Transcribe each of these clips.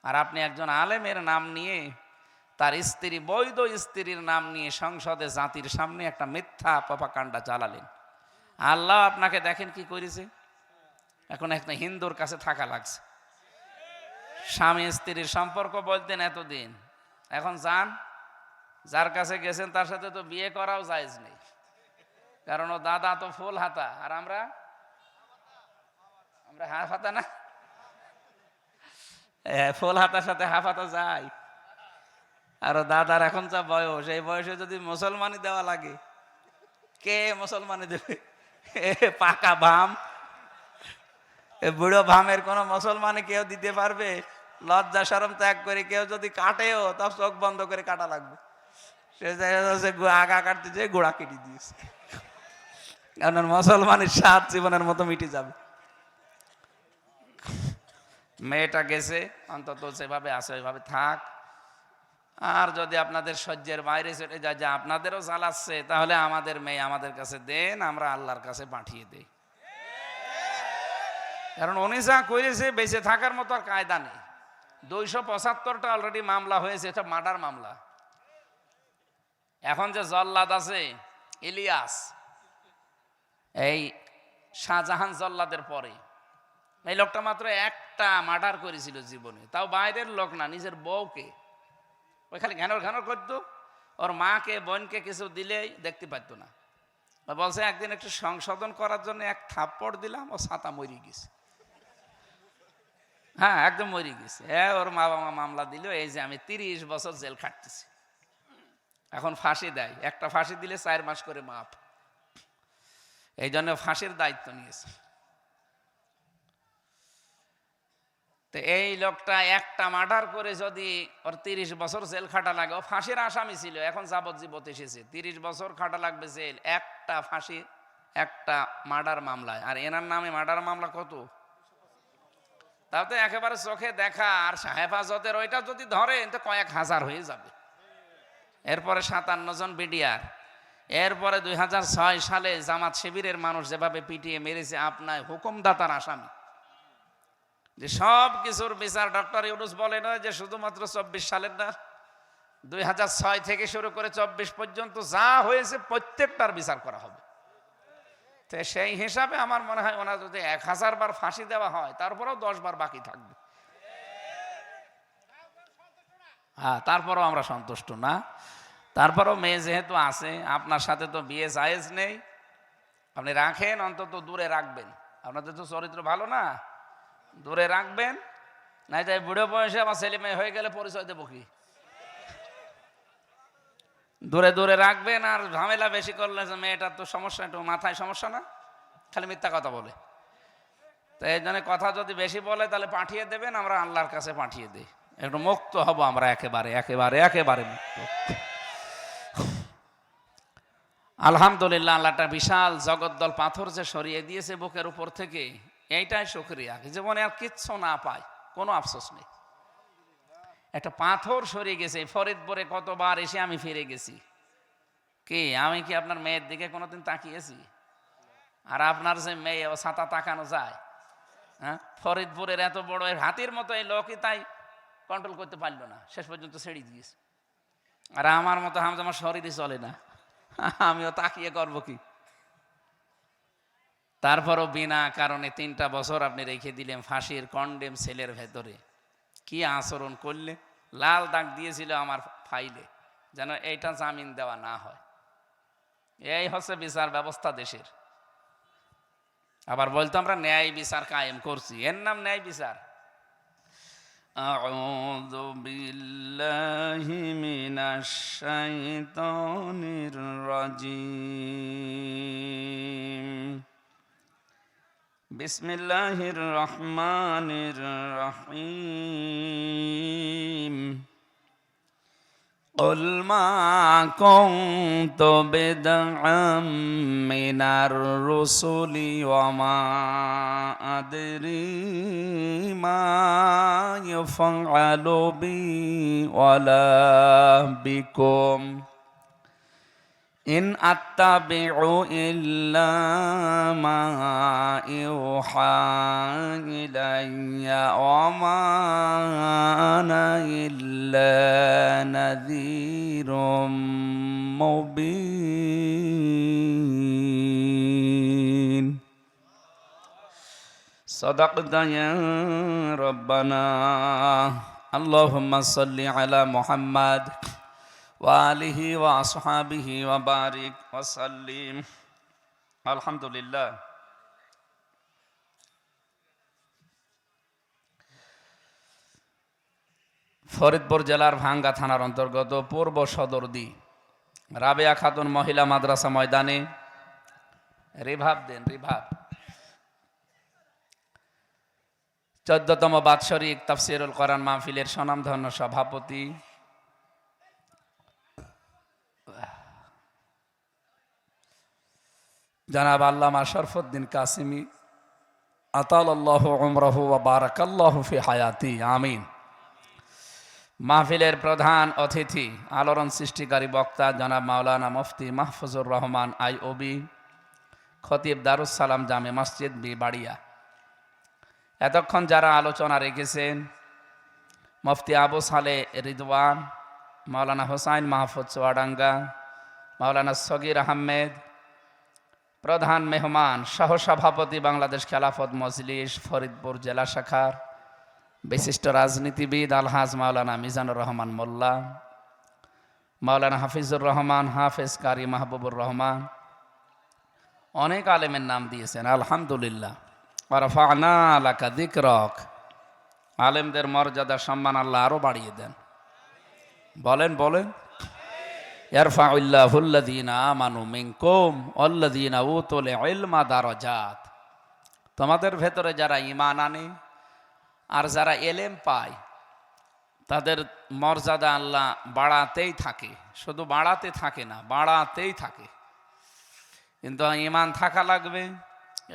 আর আপনি একজন আলেমের নাম নিয়ে, তার স্ত্রী, বৈধ স্ত্রীর নাম নিয়ে সংসদে জাতির সামনে একটা মিথ্যা প্রপাকাণ্ডা চালালেন। আল্লাহ আপনাকে দেখেন কি করেছে। এখন একটা হিন্দুর কাছে থাকা লাগছে। স্বামী স্ত্রীর সম্পর্ক বলতেন এতদিন, এখন যান, যার কাছে গেছেন তার সাথে তো বিয়ে করাও জায়েজ নেই, কারণ ও দাদা তো ফুল হাতা আর আমরা হাফ হাতা না। ফুল হাতার সাথে হাফ হাতা যায়। আর দাদার এখন যা বয়স, এই বয়সে যদি মুসলমানি দেওয়া লাগে, কে মুসলমানি দেবে? পাকা ভাম, বুড়ো ভামের কোন মুসলমানি কেউ দিতে পারবে? লজ্জা শরম ত্যাগ করে কেউ যদি কাটেও তা চোখ বন্ধ করে কাটা লাগবে। সে আগা কাটতে যে গোড়া কেটে দিয়েছে, কারণ মুসলমানের স্বাদ জীবনের মতো মিটে যাবে। মেয়েটা গেছে, অন্তত সেভাবে আছে ওইভাবে থাক। আর যদি আপনাদের সহ্যের বাইরে চলে যায় যে আপনাদেরও জ্বালাচ্ছে, তাহলে আমাদের মেয়ে আমাদের কাছে দেন, আমরা আল্লাহর কাছে পাঠিয়ে দেই। কারণ উনি যা করেছে বেঁচে থাকার মতো আর কায়দা নেই। 275টা অলরেডি মামলা হয়েছে, এটা মার্ডার মামলা। এখন যে জল্লাদ আছে ইলিয়াস, এই শাহজাহান জল্লাদের পরে এই লোকটা মাত্র একটা মার্ডার করেছিল জীবনে, তাও বাইরের লোক না, নিজের বউকে। ওই খালি ঘ্যানর ঘ্যানর করতো, ওর মাকে বোনকে কিছু দিলেই দেখতে পারত না। বলছে একদিন একটু সংশোধন করার জন্য এক থাপ্পড় দিলাম, ও ছাতা মরি গেছে। হ্যাঁ, একদম মরি গেছে। ওর মা বাবা মামলা দিল, এই যে আমি 30 বছর জেল খাটতেছি। এখন ফাঁসি দেয়, একটা ফাঁসি দিলে 4 মাস করে মাপ। এই জন্য ফাঁসির দায়িত্ব নিয়েছে। তো এই লোকটা একটা মার্ডার করে যদি ওর 30 বছর জেল খাটা লাগে, ও ফাঁসির আসামি ছিল, এখন যাবজ্জীবন এসেছে, 30 বছর খাটা লাগবে জেল একটা ফাঁসি, একটা মার্ডার মামলায়। আর এনার নামে মার্ডার মামলা কত, তাও তো একেবারে চোখে দেখা। আর হেফাজতের ওইটা যদি ধরেন তো কয়েক হাজার হয়ে যাবে। এরপরে 57 জন বিডিআর, এরপরে 2006 সালে জামাত শিবিরের মানুষ যেভাবে পিটিয়ে মেরেছে আপনার হুকুমদাতার আসামি, যে সব কিছুর বিচার ডক্টর ইউনূস বলে না যে শুধুমাত্র 24 সালের না, 2006 থেকে শুরু করে 24 পর্যন্ত যা হয়েছে প্রত্যেকটার বিচার করা হবে। তো সেই হিসাবে আমার মনে হয় ওনার যদি 1000 বার ফাঁসি দেওয়া হয়, তারপরেও 10 বার বাকি থাকবে। হ্যাঁ, তারপরেও আমরা সন্তুষ্ট না। তারপরেও মেয়ে যেহেতু আছে, আপনার সাথে তো বিয়ে জায়েজ নেই, আপনি রাখেন, অন্তত দূরে রাখবেন। আপনাদের তো চরিত্র ভালো না, দূরে রাখবেন। নাই তাই বুড়ো বয়সে আমার ছেলে মেয়ে হয়ে গেলে পরিচয় দেবো কি? দূরে দূরে রাখবেন। আর ঝামেলা বেশি করলে মেয়েটার তো সমস্যা, একটু মাথায় সমস্যা না, খালি মিথ্যা কথা বলে। তো এই জন্য কথা যদি বেশি বলে তাহলে পাঠিয়ে দেবেন, আমরা আল্লাহর কাছে পাঠিয়ে দিই, একটু মুক্ত হব আমরা, একেবারে একেবারে একেবারে মুক্ত। আলহামদুলিল্লাহ, আল্লাহটা বিশাল জগদ্দল পাথর যে সরিয়ে দিয়েছে বুকের উপর থেকে, এইটাই শুকরিয়া। জীবনে আর কিচ্ছু না পাই, কোনো আফসোস নেই। একটা পাথর সরিয়ে গেছে। ফরিদপুরে কতবার এসে আমি ফিরে গেছি। কি আমি কি আপনার মেয়ের দিকে কোনোদিন তাকিয়েছি? আর আপনার যে মেয়ে, ও ছাতা তাকানো যায়? হ্যাঁ, ফরিদপুরের এত বড় হাতির মতো এই লোকই তাই কন্ট্রোল করতে পারলো না, শেষ পর্যন্ত ছেড়ে দিয়েছে। আর আমার মতো আমার শরীরই চলে না, আমিও তাকিয়ে করবো কি? তারপরও বিনা কারণে 3টা বছর আপনি রেখে দিলেন ফাঁসির কন্ডেম সেলের ভেতরে। কি আচরণ করলে! লাল দাগ দিয়েছিল আমার ফাইলে, যেন এইটা জামিন দেওয়া না হয়। এই হচ্ছে বিচার ব্যবস্থা দেশের। আবার বলতো আমরা ন্যায় বিচার কায়েম করছি, এর নাম ন্যায় বিচার। আউযু বিল্লাহি মিনাশ শাইতানির রাজিম। বিসমিল্লাহির রহমানির রহিম। قل ما كنت بدعا من الرسل وما أدري ما يفعل بي ولا بكم ইন আত্তাবিউ ইল্লা মা ইউহা ইলাইয়া ওয়া মা আনা ইল্লা নাযীরুম মুবিন। সাদাকতা ইয়া রাব্বানা। আল্লাহুম্মা সাল্লি আলা মুহাম্মাদ ওয়া আলিহি ওয়া আসহাবিহি ওয়া বারিক ওয়া সাল্লিম। আলহামদুলিল্লাহ। ফরিদপুর জেলার ভাঙ্গা থানার অন্তর্গত পূর্ব সদরদি রাবেয়া খাতুন মহিলা মাদ্রাসা ময়দানে রিভাব দেন রিভাব 14তম বাৎসরিক তাফসীরুল কোরআন মাহফিলের স্বনামধন্য সভাপতি জনাব আল্লামা শরফুদ্দিন কাসিমি আতালাল্লাহু উমরাহু ওয়া বারাকাল্লাহু ফি হায়াতি, আমিন। মাহফিলের প্রধান অতিথি আলোড়ন সৃষ্টিকারী বক্তা জনাব মাওলানা মুফতি মাহফুজুর রহমান আইওবি, খতিব দারুস সালাম জামে মসজিদ বি বাড়িয়া। এতক্ষণ যারা আলোচনা রেখেছেন মুফতি আবু সালে রিদওয়ান, মাওলানা হোসাইন মাহফুজ চুয়াডাঙ্গা, মাওলানা সগির আহমেদ, প্রধান মেহমান সহসভাপতি বাংলাদেশ খেলাফত মজলিস ফরিদপুর জেলা শাখার বিশিষ্ট রাজনীতিবিদ আলহাজ মাওলানা মিজানুর রহমান মোল্লা, মাওলানা হাফিজুর রহমান, হাফেজ কারি মাহবুবুর রহমান, অনেক আলেমের নাম দিয়েছেন আলহামদুলিল্লাহ। ওয়ারফা'না লাকা যিকরাক, আলেমদের মর্যাদা সম্মান আল্লাহ আরো বাড়িয়ে দেন। বলেন বলেন। ইয়ারফাউল্লাহুল্লাযীনা আমানু মিনকুম ওয়াল্লাযীনা উতুল ইলমা দারাজাত, তোমাদের ভেতরে যারা ঈমান আনে আর যারা এলেম পায় তাদের মর্যাদা আল্লাহ বাড়াতেই থাকে, শুধু বাড়াতে থাকে না, বাড়াতেই থাকে। কিন্তু ঈমান থাকা লাগবে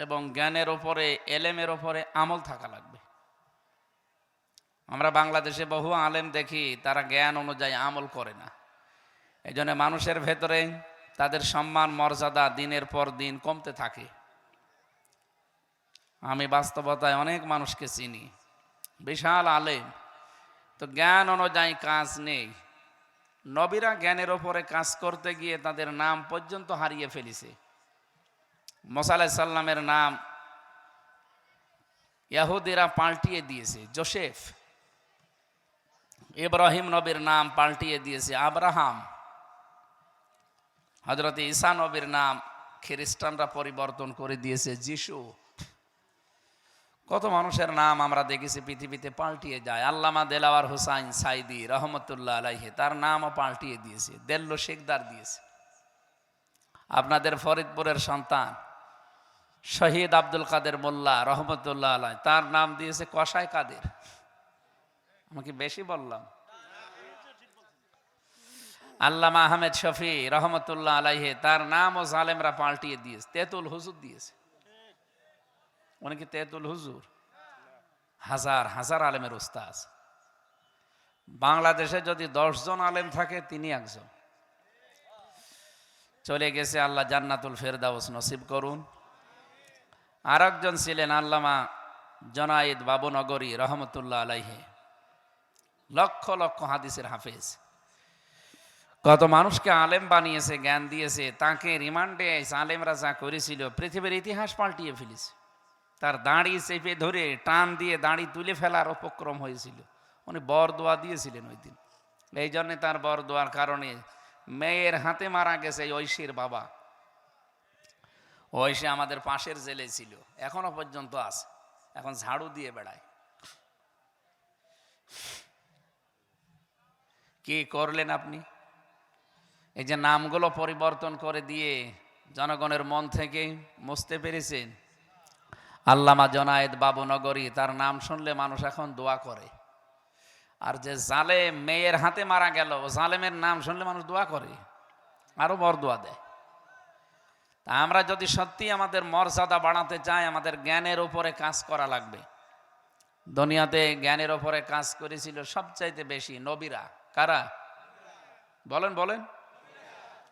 এবং জ্ঞানের ওপরে এলেমের ওপরে আমল থাকা লাগবে। আমরা বাংলাদেশে বহু আলেম দেখি তারা জ্ঞান অনুযায়ী আমল করে না, এই জন্য মানুষের ভেতরে তাদের সম্মান মর্যাদা দিনের পর দিন কমতে থাকে। আমি বাস্তবতায় অনেক মানুষকে চিনি, বিশাল আলেম, তো জ্ঞান অনুযায়ী কাজ নেই। নবীরা জ্ঞানের ওপরে কাজ করতে গিয়ে তাদের নাম পর্যন্ত হারিয়ে ফেলেছে। মুসা আলাইহিস সালামের নাম ইহুদিরা পাল্টিয়ে দিয়েছে জোসেফ, ইব্রাহিম নবীর নাম পাল্টিয়ে দিয়েছে আব্রাহাম, হযরত ঈসা নবীর নাম খ্রিস্টানরা পরিবর্তন করে দিয়েছে যিশু। কত মানুষের নাম আমরা দেখেছি পৃথিবীতে পাল্টিয়ে যায়। আল্লামা দেলাওয়ার হুসাইন সাইদি রহমতুল্লাহ আলাইহি তার নামও পাল্টিয়ে দিয়েছে, দেল্লো শেখদার দিয়েছে। আপনাদের ফরিদপুরের সন্তান শহীদ আব্দুল কাদের মোল্লা রহমতুল্লাহ আলাই, তার নাম দিয়েছে কসাই কাদের। আমাকে বেশি বললাম? আল্লামা আহমেদ শফি রহমতুল্লাহ আলাইহি তার নামও জালেমরা পাল্টিয়ে দিয়েছে, তেতুল হুজুর দিয়েছে। উনি কি তেতুল হুজুর? হাজার হাজার আলেমের উস্তাদ। বাংলাদেশে যদি 10 জন আলেম থাকে তিনি একজন। চলে গেছে, আল্লাহ জান্নাতুল ফেরদাউস নসিব করুন। আর একজন ছিলেন আল্লামা জনায়েদ বাবুনগরী রহমতুল্লাহ আলাইহি, লক্ষ লক্ষ হাদিসের হাফেজ, কত মানুষকে আলেম বানিয়েছে, জ্ঞান দিয়েছে। তাকে রিমান্ডে আলেমরা যা করেছিল পৃথিবীর ইতিহাস পাল্টিয়ে ফেলেছে। তার দাড়ি চেপে ধরে টান দিয়ে দাড়ি তুলে ফেলার উপক্রম হয়েছিল। উনি বরদোয়া দিয়েছিলেন ওই দিন। এই জন্যে তার বরদোয়ার কারণে মেয়ের হাতে মারা গেছে ঐশীর বাবা। ঐশী আমাদের পাশের জেলে ছিল, এখনো পর্যন্ত আছে, এখন ঝাড়ু দিয়ে বেড়ায়। কি করলেন আপনি? এই যে নামগুলো পরিবর্তন করে দিয়ে জনগণের মন থেকে মুছতে পেরেছেন। আল্লামা জনায়েদ বাবুনগরী, তার নাম শুনলে মানুষ এখন দোয়া করে। আর যে জালেম মেয়ের হাতে মারা গেল, জালেমের নাম শুনলে মানুষ দোয়া করে, আরো বড় দোয়া দেয়। তা আমরা যদি সত্যি আমাদের মর্যাদা বাড়াতে চাই, আমাদের জ্ঞানের উপরে কাজ করা লাগবে। দুনিয়াতে জ্ঞানের উপরে কাজ করেছিল সবচাইতে বেশি নবীরা। কারা? বলেন বলেন।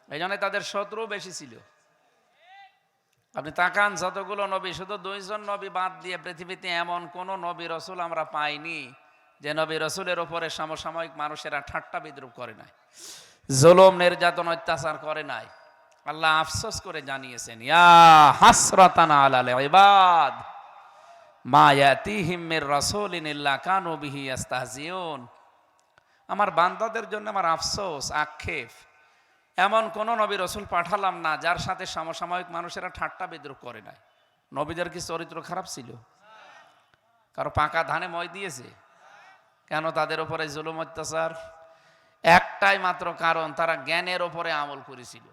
এই জন্য তাদের শত্রু বেশি ছিল। আপনি তাকান, যতগুলো নবী, শুধু 2জন নবী বাদ দিয়ে পৃথিবীতে এমন কোন নবী রসুল আমরা পাইনি যে নবী রসুলের ওপরে সমসাময়িক মানুষেরা ঠাট্টা বিদ্রুপ করে নাই, জুলুম নির্যাতন অত্যাচার করে নাই। আল্লাহ আফসোস করে জানিয়েছেন, ইয়া হাসরাতান আলাল ইবাদ মা ইয়াতিহিম মির রাসূলিন ইল্লা কানু বিহি ইস্তাহজিউন। আমার বান্দাদের জন্য আমার আফসোস, আক্ষেপ, এমন কোন নবী রসুল পাঠালাম না যার সাথে সমসাময়িক মানুষেরা ঠাট্টা বিদ্রুপ করে নাই। নবীদের কি চরিত্র খারাপ ছিল? কারো পাকা ধানে মই দিয়েছে? কেন তাদের উপরে জুলুম অত্যাচার? একটাই মাত্র কারণ, তারা জ্ঞানের ওপরে আমল করেছিল।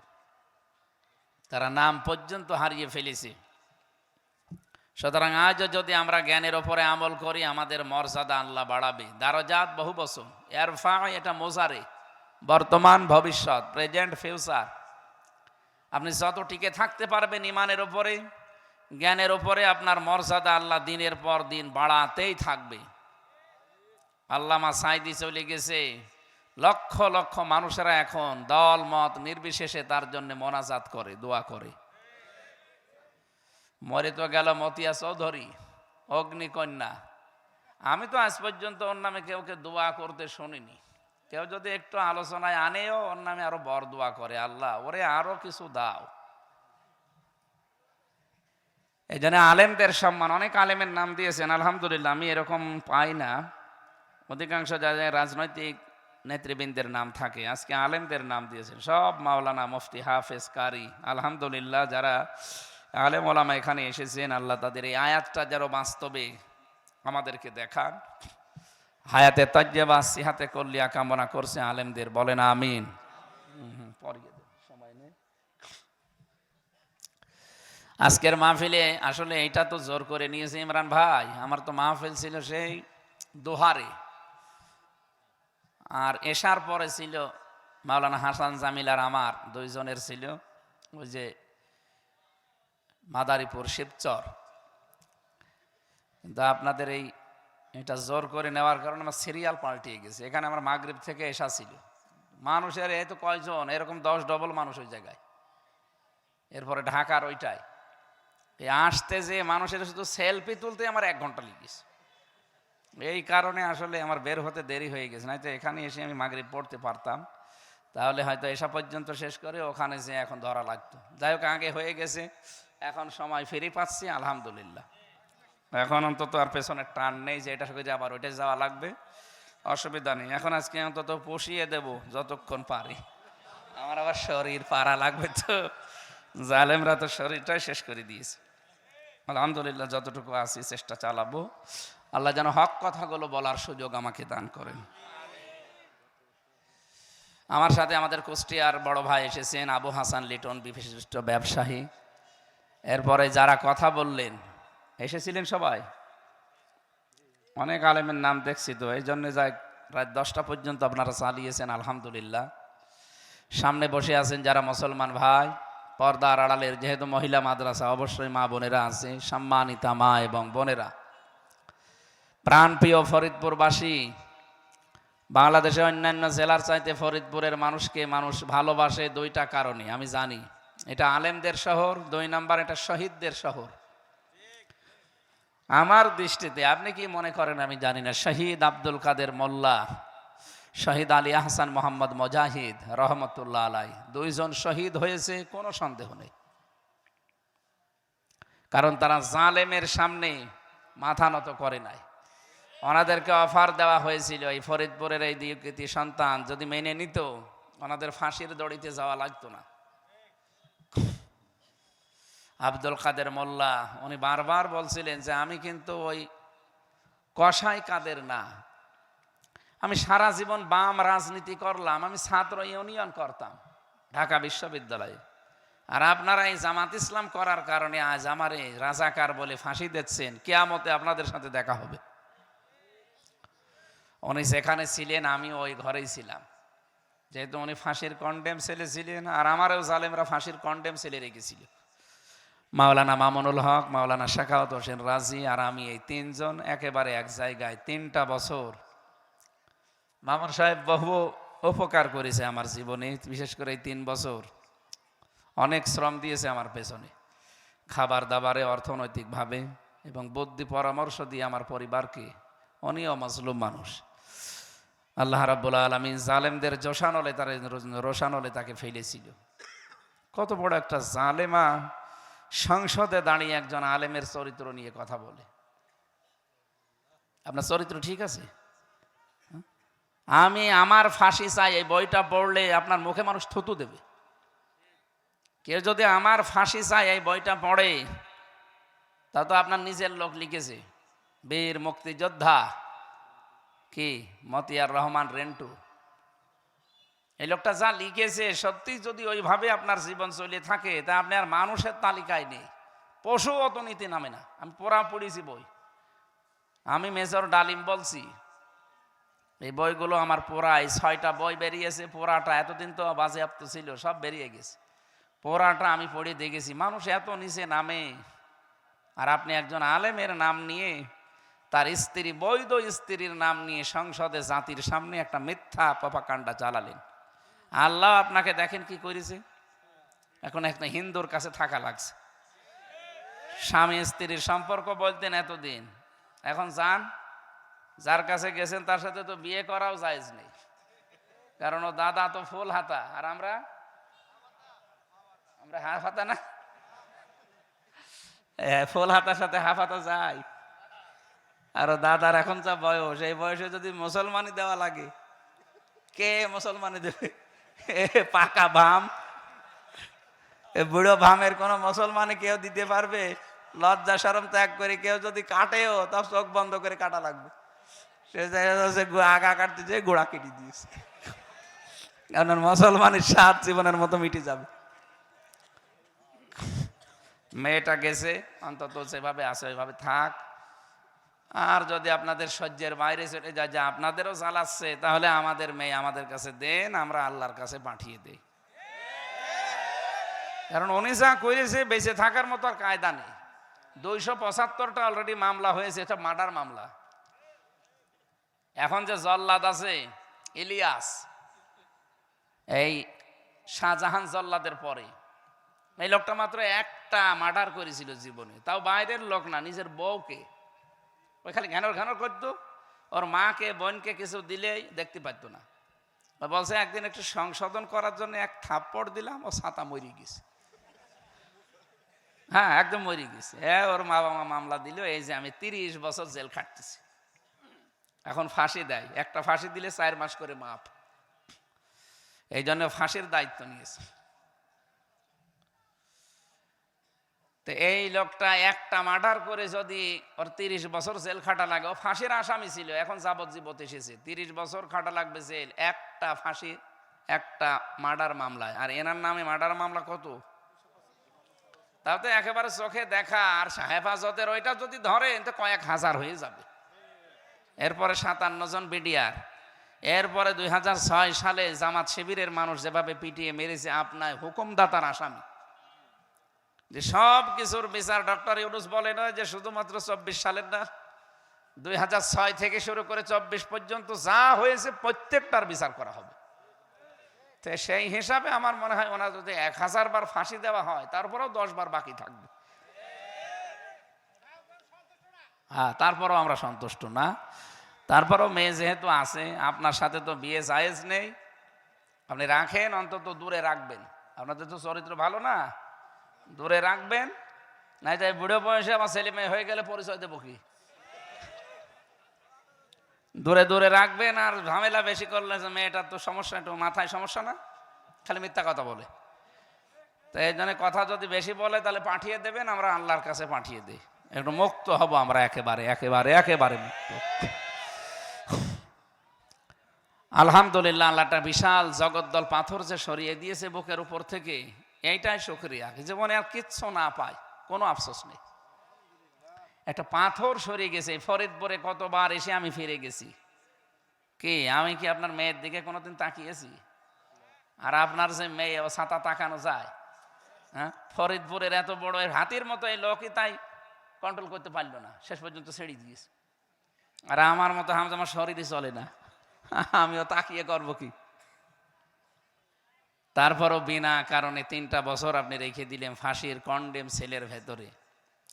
তারা নাম পর্যন্ত হারিয়ে ফেলেছে। সুতরাং আজও যদি আমরা জ্ঞানের ওপরে আমল করি, আমাদের মর্যাদা আল্লাহ বাড়াবে। দারজাত বহু বছর, এরফা, এটা মোজারে, বর্তমান ভবিষ্যৎ, প্রেজেন্ট ফিউচার। আপনি যত টিকে থাকতে পারবেন ইমানের ওপরে, জ্ঞানের ওপরে, আপনার মর্যাদা আল্লাহ দিনের পর দিন বাড়াতেই থাকবে। আল্লামা সাইদি চলে গেছে, লক্ষ লক্ষ মানুষেরা এখন দল মত নির্বিশেষে তার জন্য মোনাজাত করে, দোয়া করে। মরে তো গেল মতিয়া চৌধুরী, অগ্নিকন্যা। আমি তো আজ পর্যন্ত ওর নামে কেউকে দোয়া করতে শুনিনি। কেউ যদি একটু আলোচনায় আনেও ওর নামে আরো বর দোয়া করে, আল্লাহ ওরে আরো কিছু দাও। এই জন্য আলেমদের সম্মান, অনেক আলেমের নাম দিয়েছেন, আলহামদুলিল্লাহ। আমি এরকম পাই না, অধিকাংশ জায়গায় রাজনৈতিক নেতৃবৃন্দের নাম থাকে, আজকে আলেমদের নাম দিয়েছেন। সব মাওলানা, মুফতি, হাফেজ, কারি, আলহামদুলিল্লাহ। যারা আলেম ওলামা এখানে এসেছেন, আল্লাহ তাদের এই আয়াতটা যারা বাস্তবে আমাদেরকে দেখান। হায়াতে তাজ্জেবা সিহাতে কল্লিয়া কামনা করছে আলেমদের, বলেন আমিন। সময় নেই। আজকের মাহফিলে আসলে এইটা তো জোর করে নিয়েছে ইমরান ভাই। আমার তো মাহফিল ছিল সেই দোহারে, আর এশার পরে ছিল মাওলানা হাসান জামিল আর আমার 2জনের ছিল ওই যে মাদারীপুর শিবচর। কিন্তু আপনাদের এটা জোর করে নেওয়ার কারণে আমার সিরিয়াল পাল্টিয়ে গেছে। এখানে আমার মাগরিব থেকে এশা ছিল, মানুষের এই তো কয়জন, এরকম 10 ডবল মানুষ ওই জায়গায়। এরপরে ঢাকার ওইটাই আসতে যে মানুষের শুধু সেলফি তুলতে আমার 1 ঘন্টা লেগেছে। এই কারণে আসলে আমার বের হতে দেরি হয়ে গেছে, নয়তো এখানে এসে আমি মাগরিব পড়তে পারতাম, তাহলে হয়তো এসা পর্যন্ত শেষ করে ওখানে যে এখন ধরা লাগতো। যাই হোক, আগে হয়ে গেছে, এখন সময় ফিরে পাচ্ছি আলহামদুলিল্লাহ। এখন অন্তত আর পেছনের টান নেই যে এটা সঙ্গে আবার ওইটা যাওয়া লাগবে, অসুবিধা নেই। এখন আজকে অন্তত পুষিয়ে দেব যতক্ষণ পারি। আমার আবার শরীর পাড়া লাগবে, তো জালেমরা তো শরীরটাই শেষ করে দিয়েছে। আলহামদুলিল্লাহ, যতটুকু আছি চেষ্টা চালাবো। আল্লাহ যেন হক কথাগুলো বলার সুযোগ আমাকে দান করেন। আমার সাথে আমাদের কুষ্টিয়ার বড় ভাই এসেছেন, আবু হাসান লিটন, বিশিষ্ট ব্যবসায়ী। এরপরে যারা কথা বললেন এসেছিলেন সবাই, অনেক আলেমের নাম দেখছি, তো এই জন্য যাই রাত 10টা পর্যন্ত আপনারা চালিয়েছেন আলহামদুলিল্লাহ। সামনে বসে আছেন যারা মুসলমান ভাই, পর্দার আড়ালের, যেহেতু মহিলা মাদ্রাসা, অবশ্যই মা বোনেরা আছে, সম্মানিতা মা এবং বোনেরা। প্রাণপ্রিয় ফরিদপুরবাসী, বাংলাদেশের অন্যান্য জেলার চাইতে ফরিদপুরের মানুষকে মানুষ ভালোবাসে 2টা কারণে আমি জানি। এটা আলেমদের শহর, 2 নাম্বার এটা শহীদদের শহর। আমার দৃষ্টিতে, আপনি কি মনে করেন আমি জানি না, শহীদ আব্দুল কাদের মোল্লা, শহীদ আলী আহসান মোহাম্মদ মুজাহিদ রহমতুল্লাহ আলাই, 2জন শহীদ হয়েছে, কোনো সন্দেহ নেই। কারণ তারা জালেমের সামনে মাথা নত করে নাই। ওনাদেরকে অফার দেওয়া হয়েছিল, এই ফরিদপুরের এই 2 কৃতি সন্তান যদি মেনে নিত, ওনাদের ফাঁসির দড়িতে যাওয়া লাগতো না। আব্দুল কাদের মোল্লা উনি বারবার বলছিলেন যে আমি কিন্তু ওই কসাই কাদের না, আমি সারা জীবন বাম রাজনীতি করলাম, আমি ছাত্র ইউনিয়ন করতাম ঢাকা বিশ্ববিদ্যালয়ে, আর আপনারা এই জামাত ইসলাম করার কারণে আজ আমারে রাজাকার বলে ফাঁসি দিচ্ছেন, কিয়ামতে আপনাদের সাথে দেখা হবে। উনি যেখানে ছিলেন আমি ওই ঘরেই ছিলাম, যেহেতু উনি ফাঁসির কন্ডেম সেলে ছিলেন, আর আমারও জালেমরা ফাঁসির কন্ডেম সেলে রেখেছিল। মাওলানা মামুনুল হক, মাওলানা শাখাওয়াত হোসেন রাজি আর আমি, এই 3জন একেবারে এক জায়গায় 3টা বছর। মামুন সাহেব বহু উপকার করেছে আমার জীবনে, বিশেষ করে এই 3 বছর অনেক শ্রম দিয়েছে আমার পেছনে, খাবার দাবারে, অর্থনৈতিকভাবে এবং বুদ্ধি পরামর্শ দিয়ে আমার পরিবারকে। উনিও মাজলুম মানুষ। আল্লাহ রাব্বুল আলামিন জালেমদের রোশানলে তাকে ফেলেছিল। কত বড় একটা জালেমা সংসদে দাঁড়িয়ে একজন আলেমের চরিত্র নিয়ে কথা বলে। আপনার চরিত্র ঠিক আছে? আমি আমার ফাঁসি চাই এই বইটা পড়লে আপনার মুখে মানুষ থুতু দেবে। কেউ যদি আমার ফাঁসি চাই এই বইটা পড়ে, তা তো আপনার নিজের লোক লিখেছে, বীর মুক্তিযোদ্ধা কি মতিয়ার রহমান রেন্টু। এই লোকটা যা লিখেছে, সত্যি যদি ওইভাবে আপনার জীবন চলে থাকে, তা আপনি আর মানুষের তালিকায় নেই, পশু অত নীতি নামে না। আমি পড়া পড়েছি বই, আমি মেজর ডালিম বলছি, এই বইগুলো আমার পড়ায় 6টা বই বেরিয়েছে। পড়াটা এতদিন তো বাজেয়াপ্ত ছিল, সব বেরিয়ে গেছে। পড়াটা আমি পড়ে দেখেছি, মানুষ এত নিচে নামে। আর আপনি একজন আলেমের নাম নিয়ে, তার স্ত্রী, বৈধ স্ত্রীর নাম নিয়ে সংসদে জাতির সামনে একটা মিথ্যা প্রপাগান্ডা চালালেন। আল্লাহ আপনাকে দেখেন কি করেছে। এখন একটা হিন্দুর কাছে থাকা লাগছে। স্বামী স্ত্রীর সম্পর্ক বলতেন এতদিন, এখন যান, যার কাছে গেছেন তার সাথে তো বিয়ে করাও জায়েজ নেই, কারণ ও দাদা তো ফুল হাতা আর আমরা হাফ হাতা না। ফুল হাতার সাথে হাফ হাতা যায়। আর দাদার এখন যা বয়স, এই বয়সে যদি মুসলমানি দেওয়া লাগে, কে মুসলমানি দেবে? পাকা ভাম, বুড়ো ভামের কোন মুসলমানি কেউ দিতে পারবে? লজ্জা শরম ত্যাগ করে কেউ যদি কাটেও, তাও চোখ বন্ধ করে কাটা লাগবে। সে আগা কাটতে যে গোড়া কেটে দিয়েছে, কারণ মুসলমানের স্বাদ জীবনের মতো মিটে যাবে। মেয়েটা গেছে, অন্তত সেভাবে আছে ওইভাবে থাক। আর যদি আপনাদের সহ্যের বাইরে চলে যায়, যে আপনাদেরও জ্বালাচ্ছে, তাহলে আমাদের মেয়ে আমাদের কাছে দেন, আমরা আল্লাহর কাছে পাঠিয়ে দেই। কারণ উনি যা করেছে, বেঁচে থাকার মতো আর কায়দা নেই। 275টা অলরেডি মামলা হয়েছে, এটা মার্ডার মামলা। এখন যে জল্লাদ আছে ইলিয়াস, এই শাহজাহান জল্লাদের পরে এই লোকটা মাত্র একটা মার্ডার করেছিল জীবনে, তাও বাইরের লোক না, নিজের বউকে। ওই খালি ঘ্যানর ঘ্যানর করতো, ওর মাকে বোনকে কিছু দিলেই দেখতে পারতো না। বলছে একদিন একটু সংশোধন করার জন্য এক থাপ্পড় দিলাম, ও ছাতা মরে গেছে। হ্যাঁ, একদম মরে গেছে। ওর মা বাবা মামলা দিল, এই যে আমি 30 বছর জেল খাটতেছি। এখন ফাঁসি দেয়, একটা ফাঁসি দিলে 4 মাস করে মাপ। এই জন্য ফাঁসির দায়িত্ব নিয়েছে। তো এই লোকটা একটা মার্ডার করে যদি ওর 30 বছর জেল খাটা লাগে, ও ফাঁসির আসামি ছিল, এখন যাবজ্জীবন এসেছে। 30 বছর খাটা লাগবে জেল, একটা ফাঁসি, একটা মার্ডার মামলায়। আর এনার নামে মার্ডার মামলা কত? তাও তো একেবারে চোখে দেখা। আর হেফাজতের ওইটা যদি ধরেন তো কয়েক হাজার হয়ে যাবে। এরপরে 57 জন বিডিআর, এরপরে 2006 সালে জামাত শিবিরের মানুষ যেভাবে পিটিয়ে মেরেছে আপনার হুকুমদাতার আসামি। যে সব কিছুর বিচার ডক্টর ইউনূস বলেন যে শুধুমাত্র 24 সালের না, 2006 থেকে শুরু করে 24 পর্যন্ত যা হয়েছে প্রত্যেকটার বিচার করা হবে। তো সেই হিসাবে আমার মনে হয় ওনার যদি 1000 বার ফাঁসি দেওয়া হয়, তারপরেও 10 বার বাকি থাকবে। হ্যাঁ, তারপরেও আমরা সন্তুষ্ট না। তারপরেও মেয়ে যেহেতু আছে, আপনার সাথে তো বিয়ে জায়েজ নেই, আপনি রাখেন, অন্তত দূরে রাখবেন। আপনাদের তো চরিত্র ভালো না, দূরে রাখবেন। নাই তাই বুড়ো বয়সে আমার ছেলে মেয়ে হয়ে গেলে পরিচয় দেবো কি? দূরে দূরে রাখবেন। আর ঝামেলা বেশি করলে মেয়েটার তো সমস্যা, একটু মাথায় সমস্যা না, খালি মিথ্যা কথা বলে। তো এই জন্য কথা যদি বেশি বলে তাহলে পাঠিয়ে দেবেন, আমরা আল্লাহর কাছে পাঠিয়ে দিই, একটু মুক্ত হব আমরা, একেবারে একেবারে একেবারে মুক্ত। আলহামদুলিল্লাহ, আল্লাহটা বিশাল জগদ্দল পাথর যে সরিয়ে দিয়েছে বুকের উপর থেকে, এইটাই শুকরিয়া। জীবনে আর কিচ্ছু না পাই, কোনো আফসোস নেই। একটা পাথর সরিয়ে গেছে। ফরিদপুরে কতবার এসে আমি ফিরে গেছি। কি আমি কি আপনার মেয়ের দিকে কোনোদিন তাকিয়েছি? আর আপনার যে মেয়ে, ও ছাতা তাকানো যায়? হ্যাঁ, ফরিদপুরের এত বড় হাতির মতো এই লোকই তাই কন্ট্রোল করতে পারলো না, শেষ পর্যন্ত ছেড়ে দিয়েছে। আর আমার মতো আমার শরীরই চলে না, আমিও তাকিয়ে করবো কি? তারপরও বিনা কারণে 3টা বছর আপনি রেখে দিলেন ফাঁসির কন্ডেম সেলের ভেতরে।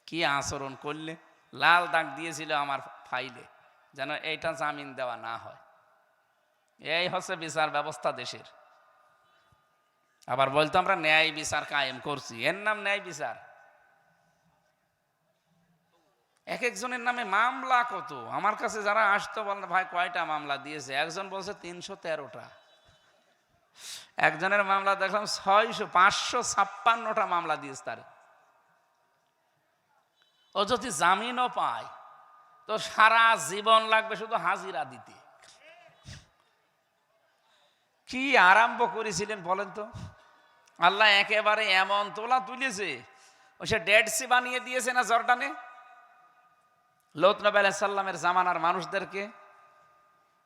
কি আচরণ করলে! লাল দাগ দিয়েছিল আমার ফাইলে, যেন এইটা জামিন দেওয়া না হয়। এই হচ্ছে বিচার ব্যবস্থা দেশের। আবার বলতো আমরা ন্যায় বিচার কায়েম করছি, এর নাম ন্যায় বিচার? এক একজনের নামে মামলা কত! আমার কাছে যারা আসতো বলেন, ভাই কয়টা মামলা দিয়েছে? একজন বলছে 313টা। একজনের মামলা দেখলাম 556টা মামলা দিয়েছে তার। ও যদি জামিনও পায় তো সারা জীবন লাগবে শুধু হাজিরা দিতে। কি আরম্ভ করেছিলেন বলেন তো! আল্লাহ একেবারে এমন তোলা তুলেছে, ও সে ডেড সি বানিয়ে দিয়েছে না জর্ডানে, লূত নবী আলাইহিস সালামের জামানার মানুষদেরকে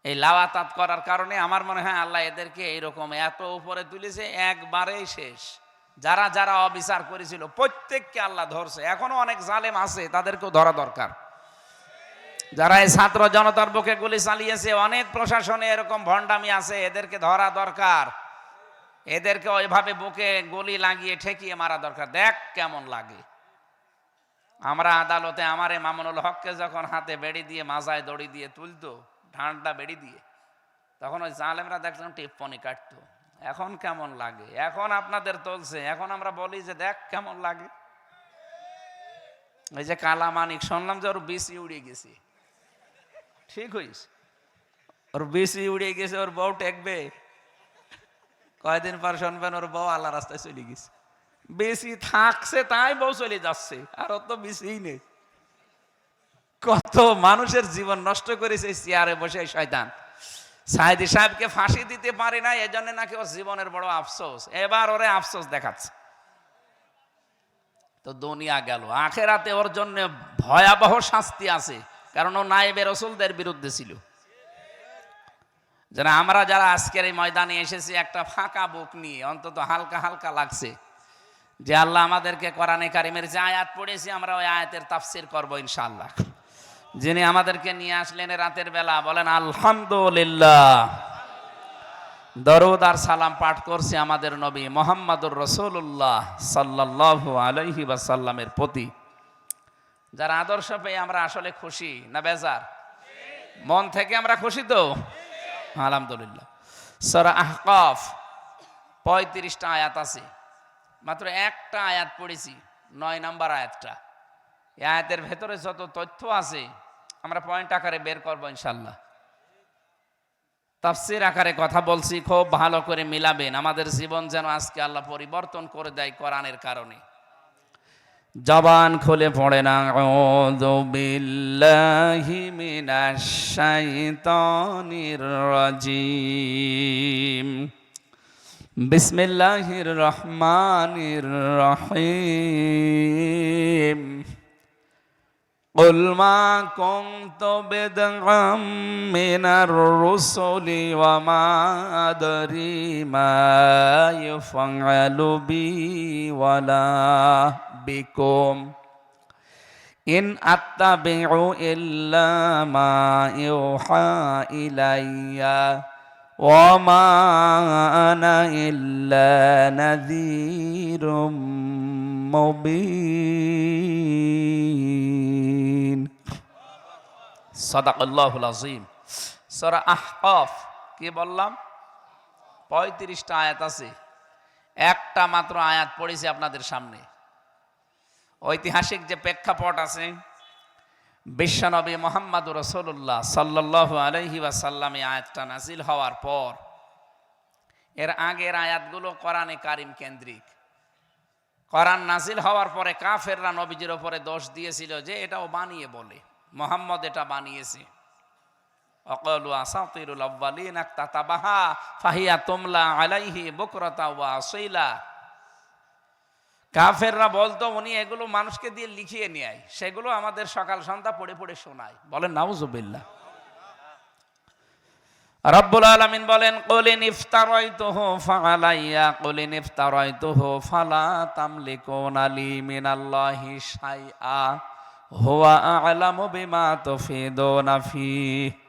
এই লাওয়াতাত করার কারণে। আমার মনে হয় আল্লাহ এদেরকে এইরকম এত উপরে তুলেছে, একবারেই শেষ। যারা যারা অবিচার করেছিল প্রত্যেককে আল্লাহ ধরছে। এখনো অনেক জালেম আছে, তাদেরকেও ধরা দরকার। যারা এই ছাত্র জনতার বুকে গুলি চালিয়েছে, অনেক প্রশাসনে এরকম ভণ্ডামি আছে, এদেরকে ধরা দরকার। এদেরকে ওইভাবে বুকে গুলি লাগিয়ে ঠেকিয়ে মারা দরকার। দেখ কেমন লাগে! আমরা আদালতে আমারে মামুনুল হককে যখন হাতে বেড়ি দিয়ে মাজায় দড়ি দিয়ে তুলতো, ঢান্ডা বেড়ি দিয়ে, তখন ওই জালেমরা দেখলাম টিপ্পনি কাটতো। এখন কেমন লাগে! এখন আপনাদের তুলছে, এখন আমরা বলি যে দেখ কেমন লাগে। এই যে কালামানিক শুনলাম যে ওর বিসি উড়ে গেছে। ঠিক হইছে, ওর বিসি উড়ে গেছে, ওর বউ টেকবে। কয়দিন পর শুনবেন ওর বউ আল্লাহ রাস্তায় চলে গেছে। বেশি থাকছে তাই বউ চলে যাচ্ছে, আর অত বেশি নেই। কত মানুষের জীবন নষ্ট করেছে চেয়ারে বসে শয়তান। সাইদি সাহেবকে ফাঁসি দিতে পারি না, এজন্য নাকি ওর জীবনের বড় আফসোস। এবার ওরে আফসোস দেখাচ্ছে। তো দুনিয়া গেল, আখেরাতে ওর জন্য ভয়াবহ শাস্তি আছে, কারণ ও নায়েবে রাসূলদের বিরুদ্ধে ছিল। যারা আমরা যারা আজকের এই ময়দানে এসেছি একটা ফাঁকা বুক নিয়ে, অন্তত হালকা হালকা লাগছে যে আল্লাহ আমাদেরকে কোরআনে কারিমের যে আয়াত পড়েছি আমরা ওই আয়াতের তাফসীর করব ইনশাআল্লাহ। যিনি আমাদেরকে নিয়ে আসলেন রাতের বেলা, বলেন আলহামদুলিল্লাহ। দরুদ আর সালাম পাঠ করছি আমাদের নবী মুহাম্মদুর রাসূলুল্লাহ সাল্লাল্লাহু আলাইহি ওয়াসাল্লামের প্রতি। যারা আদর্শ পেয়ে আমরা আসলে খুশি না বেজার? মন থেকে আমরা খুশি তো? আলহামদুলিল্লাহ। সূরা আহকাফ 35টা আয়াত আছে, মাত্র একটা আয়াত পড়েছি, 9 নম্বর আয়াতটা। এই আয়াতের ভেতরে যত তথ্য আছে আমরা পয়েন্ট আকারে বের করবো ইনশাল্লাহ। তাফসীর আকারে কথা বলছি, খুব ভালো করে মিলাবেন। আমাদের জীবন যেন আজকে আল্লাহ পরিবর্তন করে দেয় কোরআনের কারণে। জবান খুলে পড়েন আউযু বিল্লাহি মিনাশ শাইতানির রাজিম। বিসমিল্লাহির রহমানির রহিম। قل ما كنت بدعا من الرسل وما أدري ما يفعل بي ولا بكم إن أتبع إلا ما يوحى إلي وما أنا إلا نذير মুবিন। সাদাকাল্লাহুল আযীম। সূরা আহকাফ কি বললাম? 35টা আয়াত আছে, একটা মাত্র আয়াত পড়েছি আপনাদের সামনে। ঐতিহাসিক যে প্রেক্ষাপট আছে, বিশ্বনবী মুহাম্মদুর রাসূলুল্লাহ সাল্লাল্লাহু আলাইহি ওয়াসাল্লাম এই আয়াতটা নাজিল হওয়ার পর, এর আগের আয়াতগুলো কোরআনে কারিম কেন্দ্রিক। কোরআন নাজিল হওয়ার পরে কাফেররা নবীজির উপরে দোষ দিয়েছিল যে এটাও বানিয়ে বলে, মুহাম্মদ এটা বানিয়েছে। ওয়াকালু আসাতিরুল আউয়ালিন ইকতাতাবাহা ফাহিয়া তুমলা আলাইহি বুকরাতা ওয়া আসীলা। কাফেররা বলতো উনি এগুলো মানুষকে দিয়ে লিখিয়ে নিয়ে আয়, সেগুলো আমাদের সকাল সন্ধ্যা পড়ে পড়ে শোনায়। বলেন নাউজুবিল্লাহ। রব্বুল আলামিন বলেন কুলিন ইফতারাইতুহু ফাআলাইয়া কুলিন ইফতারাইতুহু ফালা তামলিকুনা লি মিনাল্লাহি শাইআ হুয়া আ'লামু বিমা তুফিদুনা ফীহি।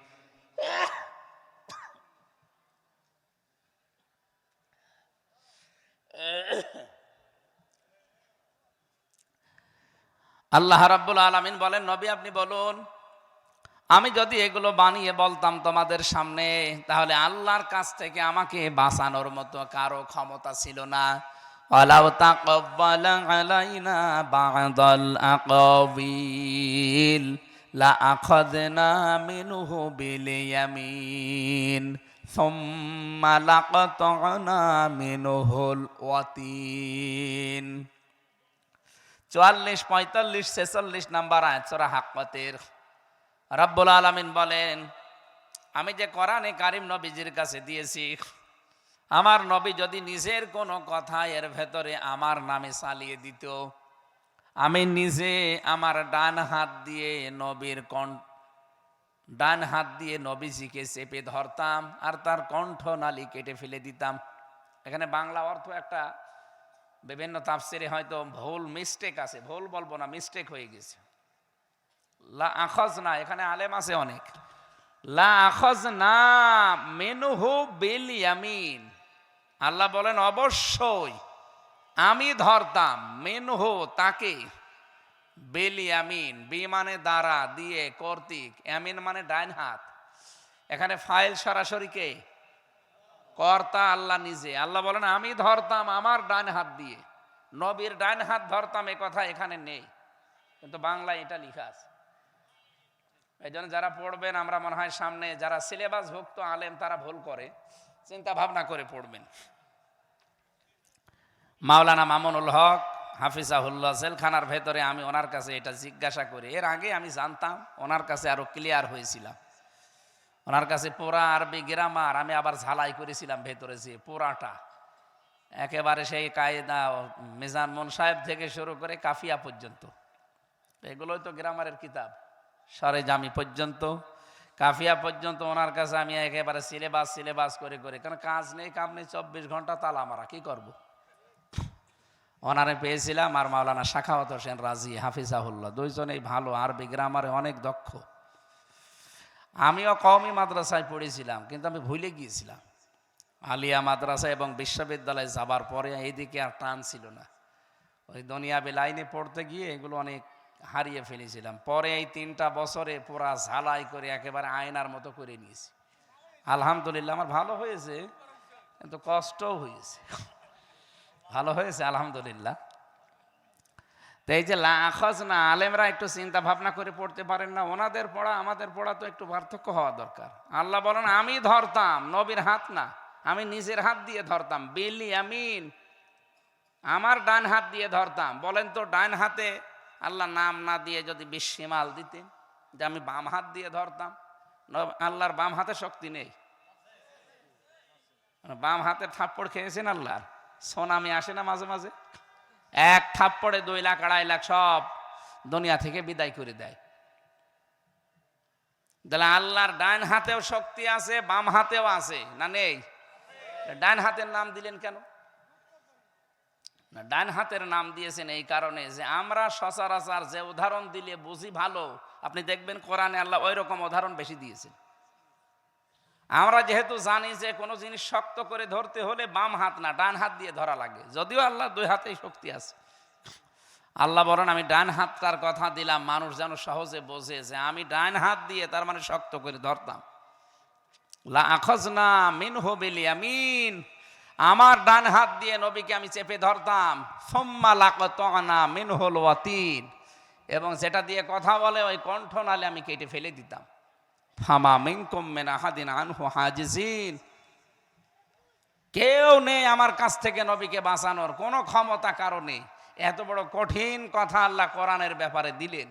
আল্লাহ রাব্বুল আলামিন বলেন, নবী আপনি বলুন, আমি যদি এগুলো বানিয়ে বলতাম তোমাদের সামনে, তাহলে আল্লাহর কাছ থেকে আমাকে বাঁচানোর মতো কারো ক্ষমতা ছিল না। ওয়ালাউ তাকাব্বালা আলাইনা বা'দাল আকাবিল লা আখাযনা মিনহু বিল ইয়ামিন সুম্মা লাকাতা'না মিনহুল ওয়াতিন। ৪৪, ৪৫, ৪৬ নাম্বার আয়াত সূরা হাক্কাতের। রব্বুল আলামিন বলেন, আমি যে কোরআনে কারিম নবীজির কাছে দিয়েছি, আমার নবী যদি নিজের কোনো কথা এর ভেতরে আমার নামে চালিয়ে দিত, আমি নিজে আমার ডান হাত দিয়ে নবীজিকে চেপে ধরতাম আর তার কণ্ঠনালী কেটে ফেলে দিতাম। এখানে বাংলা অর্থ একটা বিভিন্ন তাফসিরে হয়তো ভুল মিস্টেক আছে, ভুল বলবো না, মিস্টেক হয়ে গেছে। লা আখাযনা, এখানে আলেম আছে অনেক। লা আখাযনা মিনহু বিল ইয়ামিন, আল্লাহ বলেন অবশ্যই আমি ধরতাম, মিনহু তাকে, বিল ইয়ামিন বি মানে দ্বারা, দিয়ে কর্তৃক, ইয়ামিন মানে ডাইন হাত। এখানে ফাইল সরাসরি কে? কর্তা আল্লাহ নিজে। আল্লাহ বলেন আমি ধরতাম আমার ডান হাত দিয়ে, নবীর ডান হাত ধরতাম, এ কথা এখানে নেই, কিন্তু বাংলায় এটা লেখা আছে। এই জন্য যারা পড়বেন, আমরা মনে হয় সামনে যারা সিলেবাস ভুক্ত আলেম তারা ভুল করে, চিন্তা ভাবনা করে পড়বেন। মাওলানা মামুনুল হক হাফিজাহুল্লাহ জেলখানার ভেতরে আমি ওনার কাছে এটা জিজ্ঞাসা করি, এর আগে আমি জানতাম, ওনার কাছে আরো ক্লিয়ার হয়েছিলাম। ওনার কাছে পুরা আরবি গ্রামার আমি আবার ঝালাই করেছিলাম ভেতরে, যে পুরাটা একেবারে সেই কায়দা মিজান মুন সাহেব থেকে শুরু করে কাফিয়া পর্যন্ত, এগুলোই তো গ্রামারের কিতাব, সারে জামি পর্যন্ত, কাফিয়া পর্যন্ত ওনার কাছে আমি একেবারে সিলেবাস করে করে, কারণ কাজ নেই কাম নেই, ২৪ ঘন্টা তালা মারা, কি করব। ওনারে পেয়েছিলাম আর মাওলানা সাখাওয়াত হোসেন রাজি হাফিজাহুল্লাহ, দুইজনেই ভালো, আরবি গ্রামারে অনেক দক্ষ। আমিও কওমি মাদ্রাসায় পড়েছিলাম, কিন্তু আমি ভুলে গিয়েছিলাম। আলিয়া মাদ্রাসা এবং বিশ্ববিদ্যালয়ে যাবার পরে এইদিকে আর টান ছিল না, ওই দুনিয়াবি লাইনে পড়তে গিয়ে এগুলো অনেক হারিয়ে ফেলেছিলাম। পরে এই ৩টা বছরে পুরা ঝালাই করে একেবারে আয়নার মতো করে নিয়েছি। আলহামদুলিল্লাহ আমার ভালো হয়েছে, কিন্তু কষ্টও হয়েছে। ভালো হয়েছে আলহামদুলিল্লাহ। তো এই যে লা আখাযনা, আলেমরা একটু চিন্তা ভাবনা করে পড়তে পারেন না? ওনাদের পড়া আমাদের পড়া তো একটু পার্থক্য হওয়া দরকার। আল্লাহ বলেন আমি ধরতাম, নবীর হাত না, আমি নিজের হাত দিয়ে ধরতাম, বিল ইয়ামিন, আমার ডান হাত দিয়ে ধরতাম। বলেন তো, ডান হাতে আল্লাহ নাম না দিয়ে যদি বিশ্বমাল দিতেন যে আমি বাম হাত দিয়ে ধরতাম, আল্লাহর বাম হাতে শক্তি নেই? বাম হাতে থাপ্পড় খেয়েছেন আল্লাহর, সোনামি আসে না মাঝে মাঝে, এক থাপ্পড়ে 2 লাখ 2.5 লাখ সব দুনিয়া থেকে বিদায় করে দেয়। তাহলে আল্লাহর ডান হাতেও শক্তি আছে, বাম হাতেও আছে না নেই? ডান হাতের নাম দিলেন কেন? না, ডান হাতের নাম দিয়েছেন এই কারণে যে আমরা সচরাচর যে উদাহরণ দিলে বুঝি ভালো, আপনি দেখবেন কোরআনে আল্লাহ ওই রকম উদাহরণ বেশি দিয়েছেন। আমরা যেহেতু জানি যে কোনো জিনিস শক্ত করে ধরতে হলে বাম হাত না ডান হাত দিয়ে ধরা লাগে, যদিও আল্লাহ 2 হাতেই শক্তি আছে। আল্লাহ বলেন আমি ডান হাতটার কথা দিলাম, মানুষ যেন সহজে বোঝে যে আমি ডান হাত দিয়ে তার মানে শক্ত করে ধরতাম। লা আখাযনা মিনহু বিল ইয়ামিন, আমার ডান হাত দিয়ে নবীকে আমি চেপে ধরতাম। সুম্মা লাকাতা'না মিনহুল ওয়াতিন, এবং যেটা দিয়ে কথা বলে ওই কণ্ঠনালী আমি কেটে ফেলে দিতাম। ফামা মিনকুম মিন আহাদিন আনহু হাজিজিন, কেউ নেই আমার কাছ থেকে নবীকে বাঁচানোর, কোনো ক্ষমতা কারো নেই। এত বড় কঠিন কথা আল্লাহ কোরআনের ব্যাপারে দিলেন,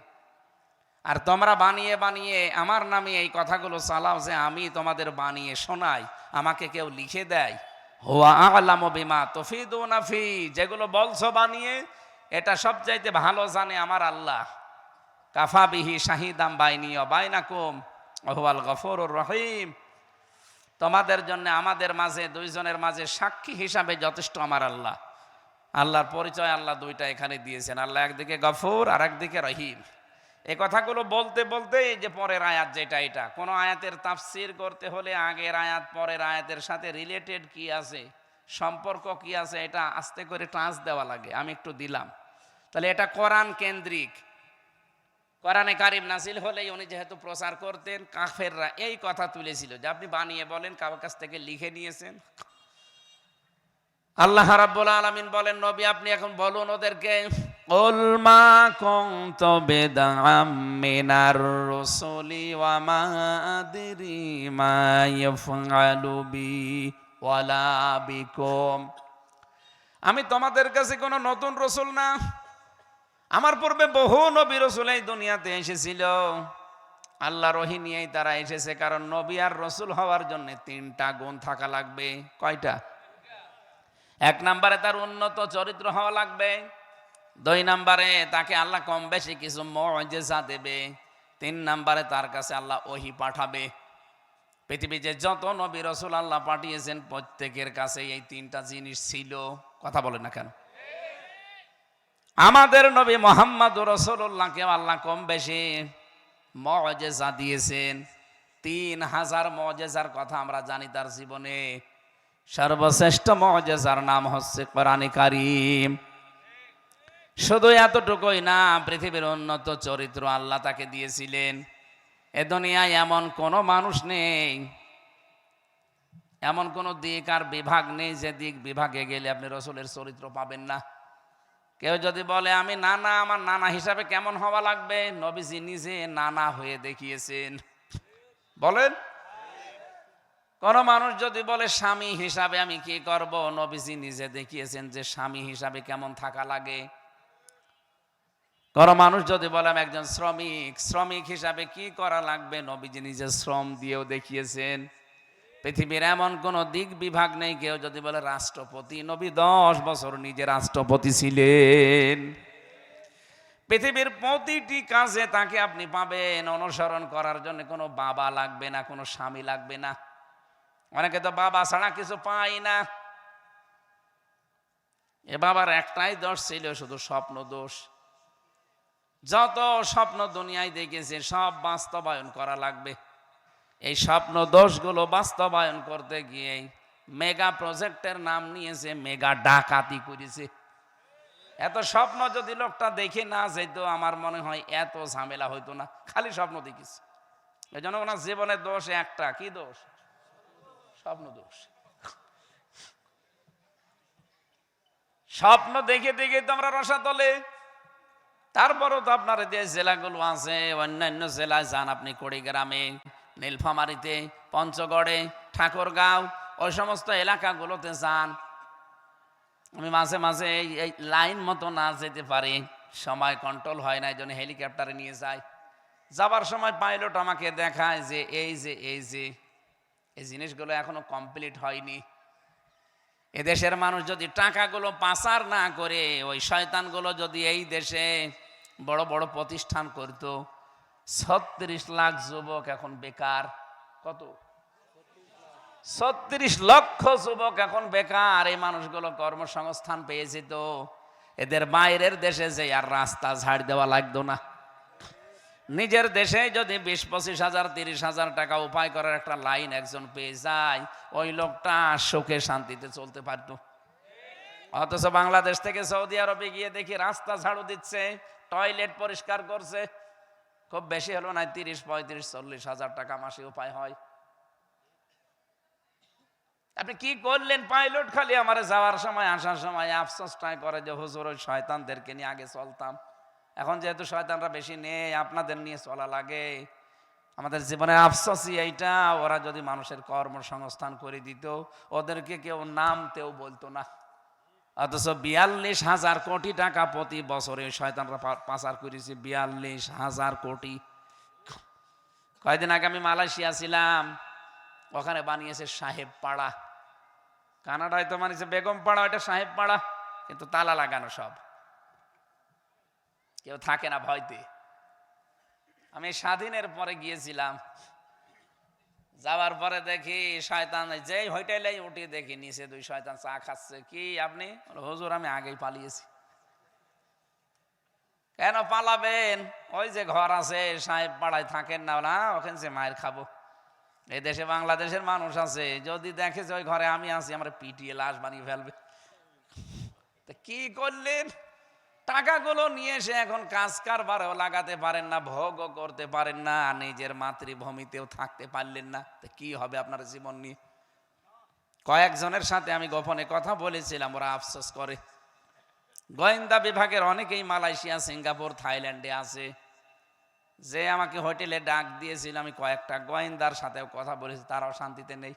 আর তোমরা বানিয়ে বানিয়ে আমার নামে এই কথাগুলো চালাও যে আমি তোমাদের বানিয়ে শোনাই, আমাকে কেউ লিখে দেয়। হুয়া আ'লামু বিমা তুফিদুনা ফি, যেগুলো বলছো বানিয়ে, এটা সবচাইতে ভালো জানে আমার আল্লাহ। কাফা বিহি শাহিদাম বাইনি ওয়া বাইনাকুম ওয়া হুয়াল গফুরুর রহিম, তোমাদের জন্য আমাদের মাঝে, দুইজনের মাঝে সাক্ষী হিসাবে যথেষ্ট আমার আল্লাহ। আল্লাহর পরিচয় আল্লাহ 2টা এখানে দিয়েছেন, আল্লাহ একদিকে গফুর আর একদিকে রহিম। এই কথাগুলো বলতে বলতে এই যে পরের আয়াত যেটা, এটা কোন আয়াতের তাফসির করতে হলে আগের আয়াত পরের আয়াতের সাথে রিলেটেড কি আছে সম্পর্ক কি আছে এটা আস্তে করে টাচ দেওয়া লাগে, আমি একটু দিলাম। তাহলে এটা কোরআন কেন্দ্রিক। কোরআনে কারিম নাজিল হলেই উনি যেহেতু প্রচার করতেন, কাফেররা এই কথা তুলেছিল যে আপনি বানিয়ে বলেন, কারোর কাছ থেকে লিখে নিয়েছেন। আল্লাহ রাব্বুল আলামিন বলেন, নবী আপনি এখন বলুন ওদেরকে, কুল মা কুনতু বিদআম মিনার রাসূলি ওয়া মা আদরি মা ইয়াফআলু বি ওয়ালা বিকুম। আমি তোমাদের কাছে কোনো নতুন রসুল না, আমার পূর্বে বহু নবী রসুল এই দুনিয়াতে এসেছিল, আল্লাহর ওহী নিয়েই তারা এসেছে। কারণ নবী আর রসুল হওয়ার জন্য 3টা গুণ থাকা লাগবে। কয়টা? 1 নম্বরে তার উন্নত চরিত্র হওয়া লাগবে, 2 নম্বরে তাকে আল্লাহ কম বেশি কিছু মুজিজা দেবে, 3 নম্বরে তার কাছে আল্লাহ ওহী পাঠাবে। পৃথিবীতে যত নবী রসুল আল্লাহ পাঠিয়েছেন প্রত্যেকের কাছে এই 3টা জিনিস ছিল। কথা বলেন না কেন? আমাদের নবী মুহাম্মদুর রাসূলুল্লাহকে আল্লাহ কম বেশি মুজিজা দিয়েছেন। 3000 মুজিজার কথা আমরা জানি তার জীবনে। সর্বশ্রেষ্ঠ মুজিজার নাম হচ্ছে কোরআনে কারীম। শুধু এতটুকুই না, পৃথিবীর উন্নত চরিত্র আল্লাহ তাকে দিয়েছিলেন। এ দুনিয়ায় এমন কোনো মানুষ নেই, এমন কোনো দিক আর বিভাগ নেই যে দিক বিভাগে গেলে আপনি রসুলের চরিত্র পাবেন না। কেউ যদি বলে আমি নানা, আমার নানা হিসাবে কেমন হওয়া লাগবে, নবীজি নিজে নানা হয়ে দেখিয়েছেন। বলেন। কোন মানুষ যদি বলে স্বামী হিসাবে আমি কি করব, নবীজি নিজে দেখিয়েছেন যে স্বামী হিসাবে কেমন থাকা লাগে। কোন মানুষ যদি বলে আমি একজন শ্রমিক, শ্রমিক হিসাবে কি করা লাগবে, নবীজি নিজে শ্রম দিয়েও দেখিয়েছেন। পৃথিবীর এমন কোন দিক বিভাগ নেই। কেউ যদি বলে রাষ্ট্রপতি, নবী 10 বছর নিজে রাষ্ট্রপতি ছিলেন। পৃথিবীর প্রতিটি কাজে তাকে আপনি পাবেন। অনুসরণ করার জন্য কোনো বাবা লাগবে না, কোনো স্বামী লাগবে না। অনেকে তো বাবা ছাড়া কিছু পায় না। এ বাবার একটাই দোষ ছিল, শুধু স্বপ্ন দোষ। যত স্বপ্ন দুনিয়ায় দেখেছে সব বাস্তবায়ন করা লাগবে। এই স্বপ্ন দোষগুলো বাস্তবায়ন করতে গিয়ে মেগা প্রজেক্টের নাম নিয়েছে, মেগা ডাকাতি করেছে। এত স্বপ্ন যদি লোকটা দেখে না যেত, আমার মনে হয় এত ঝামেলা হইতো না। খালি স্বপ্ন দেখিস। এই জন্য ওনার জীবনের দোষ একটা, কি দোষ? স্বপ্ন দোষ। স্বপ্ন দেখে দেখে তো আমরা রসাতলে। তারপরও তো আপনার যে জেলাগুলো আছে, অন্যান্য জেলায় যান আপনি, কুড়িগ্রামে, নীলফামারীতে, পঞ্চগড়ে, ঠাকুরগাঁও, ওই সমস্ত এলাকাগুলোতে যান। আমি মাঝে মাঝে এই লাইন মতো না যেতে পারি, সময় কন্ট্রোল হয় না, এই জন্য হেলিকপ্টারে নিয়ে যায়। যাবার সময় পাইলট আমাকে দেখায় যে এই জিনিসগুলো এখনো কমপ্লিট হয়নি। এদেশের মানুষ যদি টাকাগুলো পাচার না করে, ওই শয়তানগুলো যদি এই দেশে বড় বড় প্রতিষ্ঠান করত, 36 লাখ যুবক এখন বেকার। কত? 36 লক্ষ যুবক এখন বেকার। এই মানুষগুলো কর্মসংস্থান পেয়েছে তো এদের বাইরের দেশে যে আর রাস্তা ঝাড় দেওয়া লাগতো না। নিজের দেশে যদি 20-25 হাজার 30 হাজার টাকা উপায় করার একটা লাইন একজন পেয়ে যায়, ওই লোকটা সুখে শান্তিতে চলতে পারত। অথচ বাংলাদেশ থেকে সৌদি আরবে গিয়ে দেখি রাস্তা ঝাড়ু দিচ্ছে, টয়লেট পরিষ্কার করছে, খুব বেশি হলো না 30-35-40 হাজার টাকা মাসে উপায় হয়। আপনি কি করলেন? পাইলট খালি আমার যাওয়ার সময় আসার সময় আফসোসটাই করে যে হুজুর ওই শয়তানদেরকে নিয়ে আগে চলতাম, এখন যেহেতু শয়তানরা বেশি নেই, আপনাদের নিয়ে চলা লাগে। আমাদের জীবনের আফসোসই এইটা, ওরা যদি মানুষের কর্মসংস্থান করে দিত, ওদেরকে কেউ নামতেও বলতো না। অথচ 42,000 কোটি টাকা প্রতি বছরে শয়তানরা পাচার করেছে। 42,000 কোটি। কয়েকদিন আগে আমি মালয়েশিয়া ছিলাম, ওখানে বানিয়েছে সাহেব পাড়া। কানাডায় তো বানিয়েছে বেগম পাড়া, ওইটা সাহেব পাড়া, কিন্তু তালা লাগানো, সব কেউ থাকে না ভয়তে। আমি স্বাধীনের পরে গিয়েছিলাম, যাওয়ার পরে দেখি শয়তান যেই হোটেলে উঠে দেখি নিচে 2 শয়তান চা খাচ্ছে। কি আপনি? হুজুর আমি আগেই পালিয়েছি। কেন পালাবেন? ওই যে ঘর আছে সাহেব পাড়ায়, থাকেন না? না, ওখানে যে মায়ের খাবো। এই দেশে বাংলাদেশের মানুষ আছে, যদি দেখে যে ওই ঘরে আমি আছি, আমার পিটিয়ে লাশ বানিয়ে ফেলবে। কি করলেন? টাকাগুলো নিয়ে এসে এখন কাজ কারবারেও লাগাতে পারেন না, ভোগও করতে পারেন না, নিজের মাতৃভূমিতেও থাকতে পারলেন না, তো কি হবে আপনার জীবন নিয়ে? কয়েকজনের সাথে আমি গোপনে কথা বলেছিলাম, ওরা আফসোস করে। গোয়েন্দা বিভাগের অনেকেই মালয়েশিয়া, সিঙ্গাপুর, থাইল্যান্ডে আছে। যে আমাকে হোটেলে ডাক দিয়েছিল, আমি কয়েকটা গোয়েন্দার সাথেও কথা বলেছি, তারাও শান্তিতে নেই।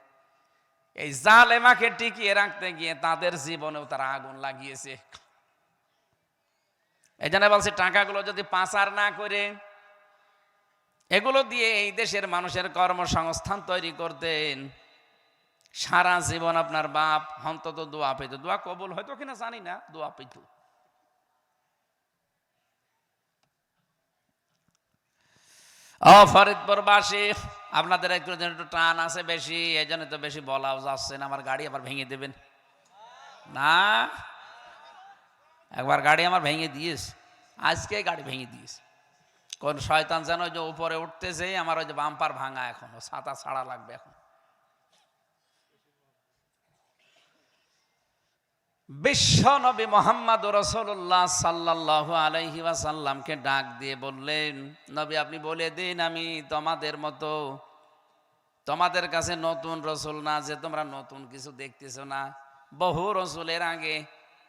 এই জালেমাকে টিকিয়ে রাখতে গিয়ে তাদের জীবনেও তারা আগুন লাগিয়েছে। এই জন্য বলছে, টাকাগুলো যদি পাচার না করে এগুলো দিয়ে এই দেশের মানুষের কর্মসংস্থান তৈরি করতেন, সারা জীবন আপনার বাপ অন্তত দোয়া পেত। দোয়া কবুল হয়তো কিনা জানি না, দোয়া পেত। ফরিদপুরবাসী, আপনাদের একটু টান আছে বেশি, এই জন্য তো বেশি বলাও যাচ্ছে না। আমার গাড়ি আবার ভেঙে দেবেন না? একবার গাড়ি আমার ভেঙে দিয়েস, আজকে গাড়ি ভেঙে দিয়েস। কোন শয়তান যেন ওই যে উপরে উঠতেছে, আমার ওই যে বাম্পার ভাঙা, এখন ও ছাতা ছাড়া লাগবে এখন। বিশ্ব নবী মোহাম্মদ রাসূলুল্লাহ সাল্লাল্লাহু আলাইহি ওয়াসাল্লামকে ডাক দিয়ে বললেন, নবী আপনি বলে দিন, আমি তোমাদের মতো, তোমাদের কাছে নতুন রসুল না যে তোমরা নতুন কিছু দেখতেছো না। বহু রসুলের আগে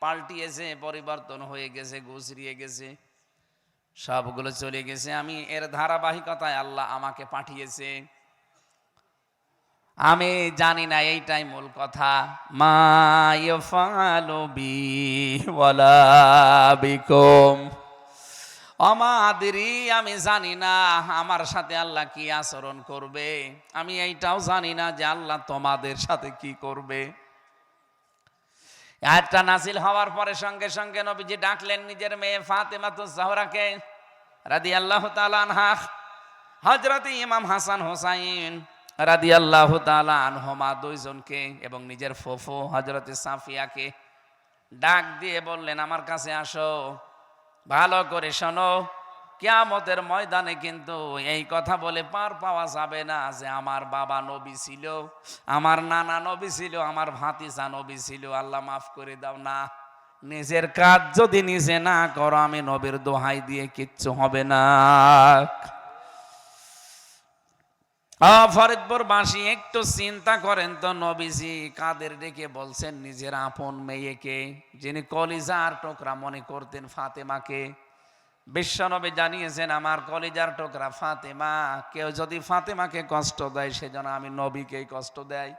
পাল্টিয়েছে, পরিবর্তন হয়ে গেছে, গুছরিয়ে গেছে, সবগুলো চলে গেছে। আমি এর ধারাবাহিকতায় আল্লাহ আমাকে পাঠিয়েছে। আমি জানি না, এইটাই মূল কথা। মা ইয়াফআলু বি ওয়ালা বিকুম অমাদিরি, আমি জানি না আমার সাথে আল্লাহ কি আচরণ করবে। আমি এইটাও জানি না যে আল্লাহ তোমাদের সাথে কি করবে। আয়াতটা নাযিল হওয়ার পরে সঙ্গে সঙ্গে নবীজি ডাকলেন নিজের মেয়ে ফাতেমাতুজ জাহরাকে রাদিয়াল্লাহু তাআলা আনহা, হযরত ইমাম হাসান হোসাইন রাদিয়াল্লাহু তাআলা আনহুমা দুইজনকে, এবং নিজের ফুফু হযরত সাফিয়াকে ডাক দিয়ে বললেন, আমার কাছে আসো, ভালো করে শোনো। কিয়ামতের ময়দানে কিন্তু এই কথা বলে পার পাওয়া যাবে না যে আমার বাবা নবী ছিল, আমার নানা নবী ছিল, আমার ভাতিজা নবী ছিল, আল্লাহ মাফ করে দাও। না, নিজের কাজ যদি নিজে না করো, আমি নবীর দোহাই দিয়ে কিচ্ছু হবে না। ফরিদপুরবাসী একটু চিন্তা করেন তো, নবীজি কাদের ডেকে বলছেন নিজের আপন মেয়েকে, যিনি কলিজার টুকরা মনে করতেন ফাতেমাকে। বিশ্বনবী জানিয়েছেন, আমার কলিজার টুকরা ফাতেমা, কেউ যদি ফাতেমাকে কষ্ট দেয় সেজন্য আমি নবীকেই কষ্ট দেয়।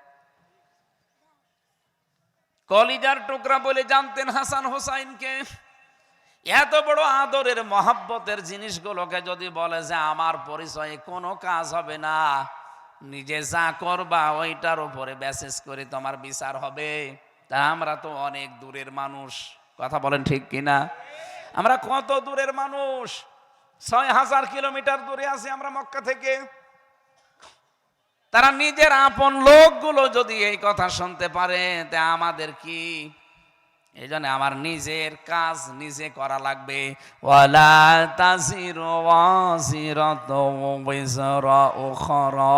কলিজার টুকরা বলে জানতেন হাসান হোসাইনকে। এত বড় আদরের মহাব্বতের জিনিসগুলোকে যদি বলে যে আমার পরিচয়ে কোনো কাজ হবে না, নিজে যা করবা ওইটার উপরে বেসিস করে তোমার বিচার হবে, তা আমরা তো অনেক দূরের মানুষ। কথা বলেন ঠিক কিনা? আমরা কত দূরের মানুষ, ৬,০০০ কিলোমিটার দূরে আছি আমরা মক্কা থেকে। তারা নিজের আপন লোকগুলো যদি এই কথা শুনতে পারে, তা আমাদের কি? এই জন্য আমার নিজের কাজ নিজে করা লাগবে। ওয়ালা তাজিরু ওয়াজিরাতুন বিজরা উখরা,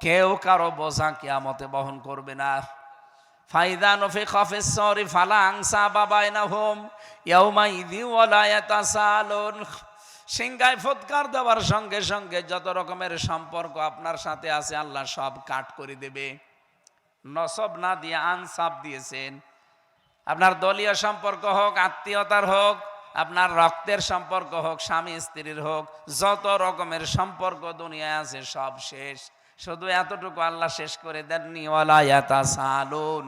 কেউ কারো বোঝা কিয়ামতে বহন করবে না। ফাইদা নুফিখা ফিস-সূরি ফালা আনসাবা বাইনাহুম ইয়াউমাইযি ওয়ালা ইয়াতাসালুন, সিংহায় ফুৎকার দেওয়ার সঙ্গে সঙ্গে যত রকমের সম্পর্ক আপনার সাথে আছে আল্লাহ সব কাট করে দেবে। নসব না দিয়ে আনসাব দিয়েছেন। আপনার দলীয় সম্পর্ক হোক, আত্মীয়তার হোক, আপনার রক্তের সম্পর্ক হোক, স্বামী স্ত্রীর হোক, যত রকমের সম্পর্ক দুনিয়ায় আছে সব শেষ। শুধু এতটুকু আল্লাহ শেষ করে দেননি, ওয়ালা ইয়াতাসালুন,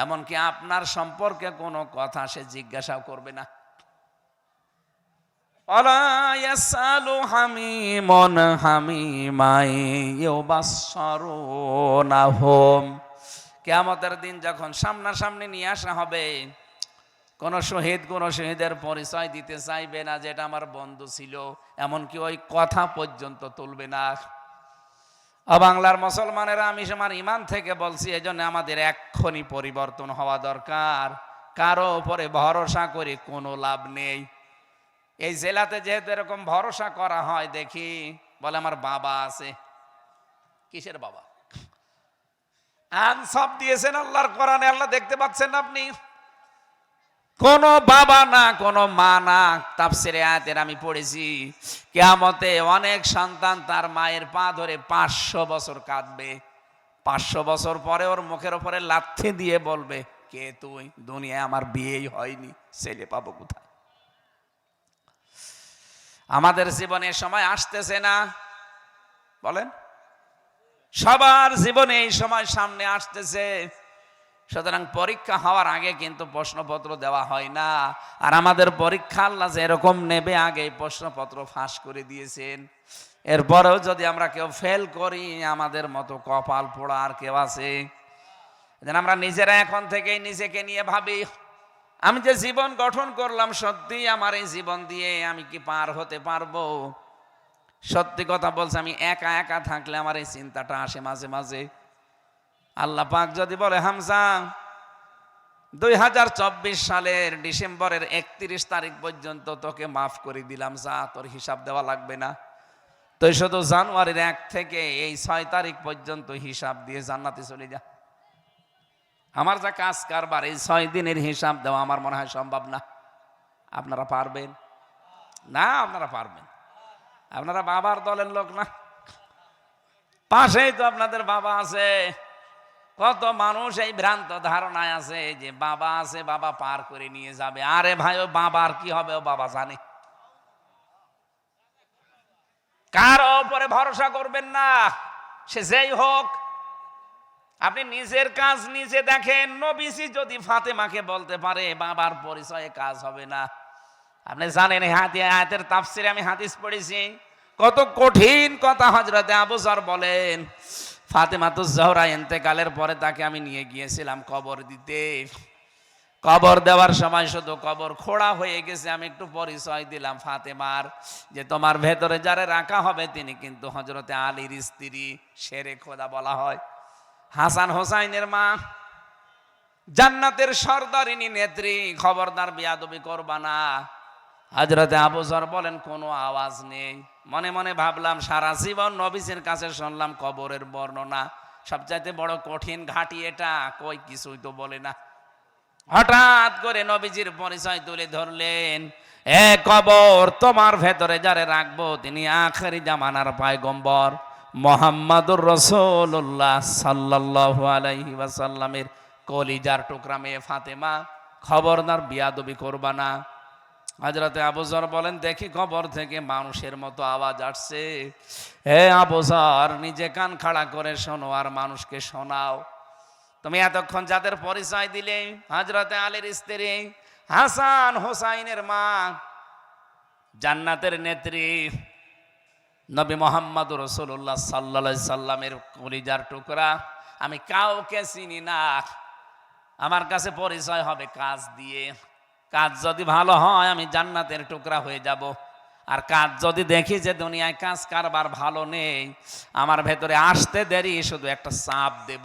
এমনকি আপনার সম্পর্কে কোনো কথা সে জিজ্ঞাসাও করবে না। ওয়ালা ইয়াসালু হামিমুন হামিমাই ইউবাসসারুনাহুম, কিয়ামতের দিন যখন সামনাসামনি নিয়ে আসা হবে, কোন শহীদের পরিচয় দিতে চাইবে না যেটা আমার বন্ধু ছিল, এমনকি ওই কথা পর্যন্ত তুলবে না। বাংলার মুসলমানেরা, আমি আমার ইমান থেকে বলছি, এজন্য আমাদের এক্ষুনি পরিবর্তন হওয়া দরকার। কারো উপরে ভরসা করে কোনো লাভ নেই। এই জেলাতে যেহেতু এরকম ভরসা করা হয়, দেখি বলে আমার বাবা আছে, কিসের বাবা? আনসাব দিয়েছেন আল্লাহর কোরআনে, আল্লাহ দেখতে পাচ্ছেন না আপনি? কোন বাবা না, কোন মা না। তাফসিরে আয়াতের আমি পড়েছি, কিয়ামতে অনেক সন্তান তার মায়ের পা ধরে 500 বছর কাঁদবে। 500 বছর পরে ওর মুখের উপরে লাথি দিয়ে বলবে, কে তুই? দুনিয়ায় আমার বিয়েই হয়নি, ছেলে পাবো কোথায়? আমাদের জীবনে সময় আসতেছে না? বলেন, সবার জীবনে এই সময় সামনে আসতেছে। সুতরাং পরীক্ষা হওয়ার আগে কিন্তু প্রশ্নপত্র দেওয়া হয় না। আর আমাদের পরীক্ষা আল্লাহ যেরকম নেবে আগে প্রশ্নপত্র ফাঁস করে দিয়েছেন। এরপরেও যদি আমরা কেউ ফেল করি, আমাদের মতো কপাল পোড়া আর কেউ আছে? যেন আমরা নিজেরা এখন থেকেই নিজেকে নিয়ে ভাবি, আমি যে জীবন গঠন করলাম, সত্যি আমার এই জীবন দিয়ে আমি কি পার হতে পারবো? সত্যি কথা বলছে, আমি একা একা থাকলে আমার এই চিন্তাটা আসে মাঝে মাঝে। আল্লাহ পাক যদি বলে, হামজা 2024 সালের ডিসেম্বরের 31 তারিখ পর্যন্ত তোকে মাফ করে দিলাম, যা, তোর হিসাব দেওয়া লাগবে না, তুই শুধু জানুয়ারির 1 থেকে এই 6 তারিখ পর্যন্ত হিসাব দিয়ে জান্নাতে চলে যা। আমার যা কাজ কারবার, এই 6 দিনের হিসাব দেওয়া আমার মনে হয় সম্ভব না। আপনারা পারবেন না? আপনারা পারবেন? আপনারা বাবার দলের লোক না? পাশেই তো আপনাদের বাবা আছে। কত মানুষ এই ভ্রান্ত ধারণায় আছে যে বাবা আছে, বাবা পার করে নিয়ে যাবে। আরে ভাই, ও বাবার কি হবে? ও বাবা জানে। কারো উপরে ভরসা করবেন না, সে যেই হোক। আপনি নিজের কাজ নিজে দেখেন। নবীজি যদি ফাতেমাকে বলতে পারে বাবার পরিচয়ে কাজ হবে না, আপনি জানেন আয়াতের তাফসিরে আমি হাদিস পড়েছি, কত কঠিন কথা হযরতে আবু যর বলেন, ফাতেমাতুজ জোহরা ইন্তেকালের পরে তাকে আমি নিয়ে গিয়েছিলাম কবর দিতে। কবর দেওয়ার সময় শুধু কবর খোঁড়া হয়ে গেছে, আমি একটু পরিচয় দিলাম ফাতেমার, যে তোমার ভেতরে যারা রাখা হবে তিনি কিন্তু হযরতে আলীর স্ত্রী, শেরে খোদা বলা হয়, হাসান হোসাইনের মা, জান্নাতের সর্দারিনী নেত্রী, খবরদার বিয়াদবি করবা না। হযরতে আবু যর বলেন, কোনো আওয়াজ নেই। মনে মনে ভাবলাম, সারা জীবন নবীজির কাছে শুনলাম কবরের বর্ণনা, সবচাইতে বড় কঠিন ঘাটি এটা, কই কিছুই তো বলে না। হঠাৎ করে নবীজির পরিচয় তুলে ধরলেন, এ কবর, তোমার ভেতরে যারে রাখবো তিনি আখেরি জামানার পয়গম্বর মুহাম্মাদুর রাসূলুল্লাহ সাল্লাল্লাহু আলাইহি ওয়াসাল্লামের কলিজার টুকরা মেয়ে ফাতেমা, খবরদার বিয়াদবি করবা না। হযরতে আবু যর বলেন, দেখি কবর থেকে মানুষের মতো আওয়াজ আসছে। হে আবু যর, নিজে কান খাড়া করে শোনো আর মানুষকে শোনাও। তুমি এতক্ষণ যাদের পরিচয় দিলে, হযরতে আলীর স্ত্রী, হাসান হোসাইনের মা, জান্নাতের নেত্রী, নবী মুহাম্মদুর রাসূলুল্লাহ সাল্লাল্লাহু আলাইহি সাল্লামের কলিজার টুকরা, আমি কাউকে চিনি না। আমার কাছে পরিচয় হবে কাজ দিয়ে। কাজ যদি ভালো হয় আমি জান্নাতের টুকরা হয়ে যাব। আর কাজ যদি দেখি যে দুনিয়ায় কাজ কারবার ভালো নেই, আমার ভেতরে আসতে দেরি, শুধু একটা চাপ দেব,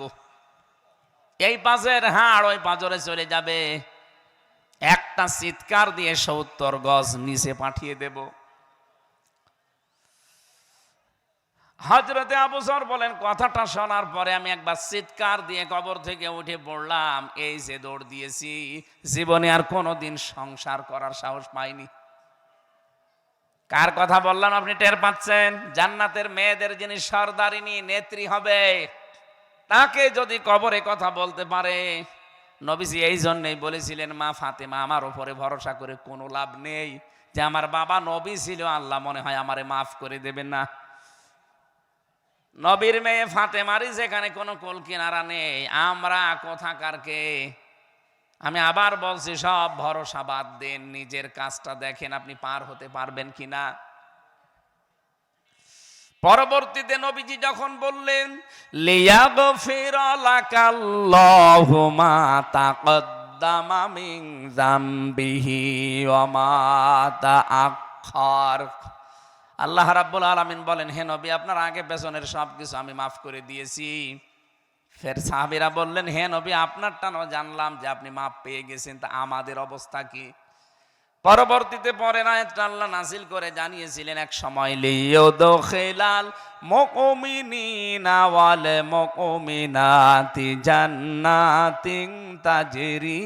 এই পাঁচের হাড় ওই পাঁজরে চলে যাবে, একটা চিৎকার দিয়ে 70 গজ নিচে পাঠিয়ে দেব। হযরতে আবু যর বলেন, কথাটা শোনার পরে আমি একবার চিৎকার দিয়ে কবর থেকে উঠে পড়লাম। এই যে দৌড় দিয়েছি, জীবনে আর কোনোদিন সংসার করার সাহস পাইনি। কার কথা বললাম আপনি টের পাচ্ছেন? জান্নাতের মেয়েদের যিনি সর্দারিনী নেত্রী হবে, তাকে যদি কবরে কথা বলতে পারে। নবীজি এই জন্যই বলেছিলেন, মা ফাতেমা, আমার উপরে ভরসা করে কোনো লাভ নেই, যে আমার বাবা নবী ছিল, আল্লাহ মনে হয় আমারে মাফ করে দেবেন না। নবীর মেয়ে ফাতেমারই যেখানে কোনো কুল কিনারা নেই, আমরা কোথাকার কে? আমি আবার বলছি, সব ভরসা বাদ দেন, নিজের কাজটা দেখেন আপনি পার হতে পারবেন কিনা। পরবর্তীতে নবীজি যখন বললেন, লিয়াগফির লাকাল্লাহু মা তাকদ্দামা মিন যামবিহি ওয়া মা তাআখার, আল্লাহ রাব্বুল আলামিন বলেন, হে নবী, আপনার আগে পেছনের সব কিছু আমি মাফ করে দিয়েছি। ফের সাহাবীরা বললেন, হে নবী, আপনারটা না জানলাম যে আপনি মাফ পেয়ে গেছেন, তা আমাদের অবস্থা কি? পরবর্তীতে পরের আয়াতটা আল্লাহ নাযিল করে জানিয়েছিলেন এক সময় লিয়ুদখিলাল মুমিনিনা ওয়াল মুমিনাতি জান্নাতিন তাজরি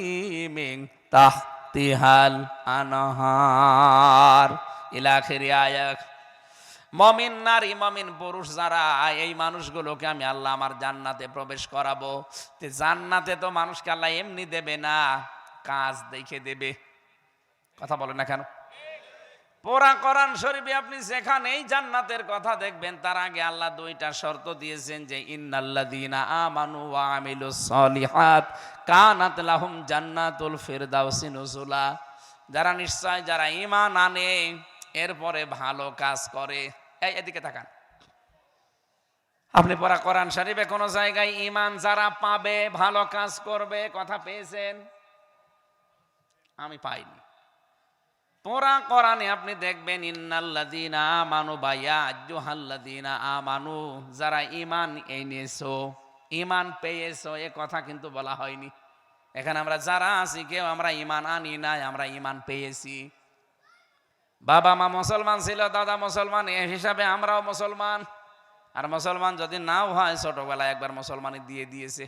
মিন তাহতিহাল আনহার ইলা আখিরি আয়াত। মমিন নারী মমিন পুরুষ যারা, এই মানুষগুলোকে আমি আল্লাহ আমার জান্নাতে প্রবেশ করাবো। জান্নাতে তো মানুষকে আল্লাহ এমনি দেবে না, কাজ দেখে দেবে। কথা বলেন না কেন? পুরা কোরআন শরীফে আপনি যেখানেই জান্নাতের কথা দেখবেন তার আগে আল্লাহ দুইটা শর্ত দিয়েছেন যে ইন্নাল্লাযীনা আমানু ওয়া আমিলুস সলিহাত কানাত লাহুম জান্নাতুল ফিরদাউসি নুজুলা। যারা নিশ্চয় যারা ঈমান আনে এরপরে ভালো কাজ করে। এই এদিকে তাকান, আপনি পড়া কোরআন শরীফে কোন জায়গায় ঈমান যারা পাবে ভালো কাজ করবে কথা পেয়েছেন? আমি পাইনি। পুরা কোরআনে আপনি দেখবেন ইন্নাল্লাযীনা আমানু বা ইয়া আইয়ুহাল্লাযীনা আমানু, যারা ঈমান এনেছো ঈমান পেয়েছো এ কথা কিন্তু বলা হয়নি। এখানে আমরা যারা আছি কেউ আমরা ঈমান আনি নাই, আমরা ঈমান পেয়েছি। বাবা মা মুসলমান ছিল, দাদা মুসলমান, এ হিসাবে আমরাও মুসলমান। আর মুসলমান যদি নাও হয় ছোটবেলায় একবার মুসলমানি দিয়ে দিয়েছে।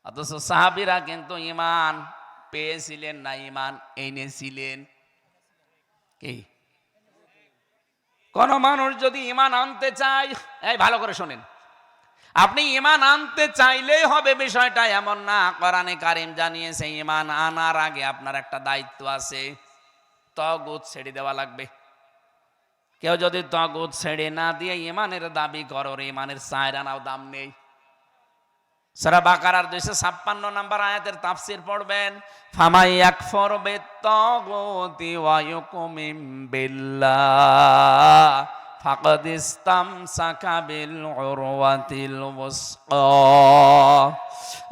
অথচ সাহাবীরা কিন্তু ঈমান পেয়েছিলেন না, ঈমান এনেছিলেন। কি কোন মানুষ যদি ঈমান আনতে চায়, এই ভালো করে শোনেন, আপনি ঈমান আনতে চাইলেই হবে বিষয়টা এমন না। কোরআনে কারীম জানিয়েছে ঈমান আনার আগে আপনার একটা দায়িত্ব আছে, তাগুত ছেড়ে দেওয়া লাগবে। কেউ যদি তাগুত ছেড়ে না দিয়ে ঈমানের দাবি করে, ওর ঈমানের চায়ের আনাও দাম নেই। সূরা বাকারার 256 নম্বর আয়াতের তাফসীর পড়বেন, ফামাই ইয়াকফুর বিত-তাগুতি ওয়া ইউমিন বিল্লাহ ফাকাদ ইসতামসাকা বিল উরওয়াতিল ওয়াসকা।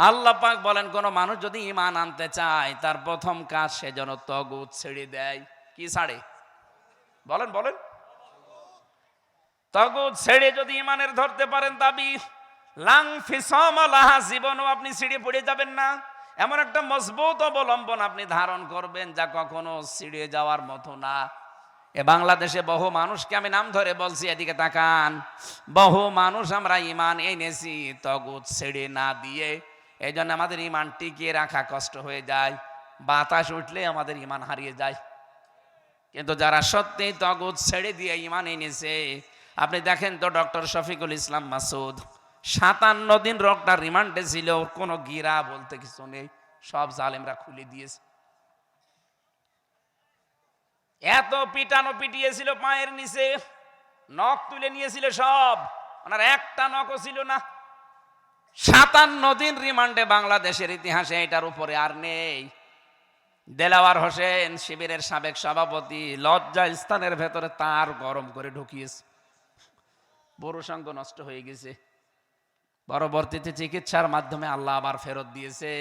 আল্লাহ পাক বলেন কোন মানুষ যদি ঈমান আনতে চায় তার প্রথম কাজ সে যেন তাগুত ছেড়ে দেয়। কি ছাড়ে? বলেন বলেন। তাগুত ছেড়ে যদি ঈমানের ধরতে পারেন দাবি, লাং ফিসাম লাহা, জীবনও আপনি ছিঁড়ে পড়ে যাবেন না। এমন একটা মজবুত অবলম্বন আপনি ধারণ করবেন যা কখনো ছিঁড়ে যাওয়ার মতো না। এ বাংলাদেশে বহু মানুষকে আমি নাম ধরে বলছি, এদিকে তাকান, বহু মানুষ আমরা ঈমান এনেছি তাগুত ছেড়ে না দিয়ে। এই জন্য আমাদের ঈমান টিকিয়ে রাখা কষ্ট হয়ে যায়, বাতাস উঠলে আমাদের ঈমান হারিয়ে যায়। কিন্তু যারা সত্যি তাগুত ছেড়ে দিয়ে ঈমান এনেছে, আপনি দেখেন তো ডক্টর শফিকুল ইসলাম মাসুদ 57 দিন রোগটা রিমান্ডে ছিল, কোনো গিরা বলতে কিছু নেই, সব জালেমরা খুলে দিয়েছে। এত পিটানো পিটিয়েছিল, পায়ের নিচে নখ তুলে নিয়েছিল সব, ওনার একটা নখও ছিল না। 57 দিন রিমান্ডে, বাংলাদেশের ইতিহাসে এটার উপরে আর নেই। দেলাওয়ার হোসেন শিবিরের সাবেক সভাপতি লজ্জা স্থানের ভেতরে তার গরম করে ঢুকিয়েছে, পুরুষাঙ্গ নষ্ট হয়ে গেছে। পরবর্তীতে চিকিৎসার মাধ্যমে আল্লাহ আবার ফেরত দিয়েছে।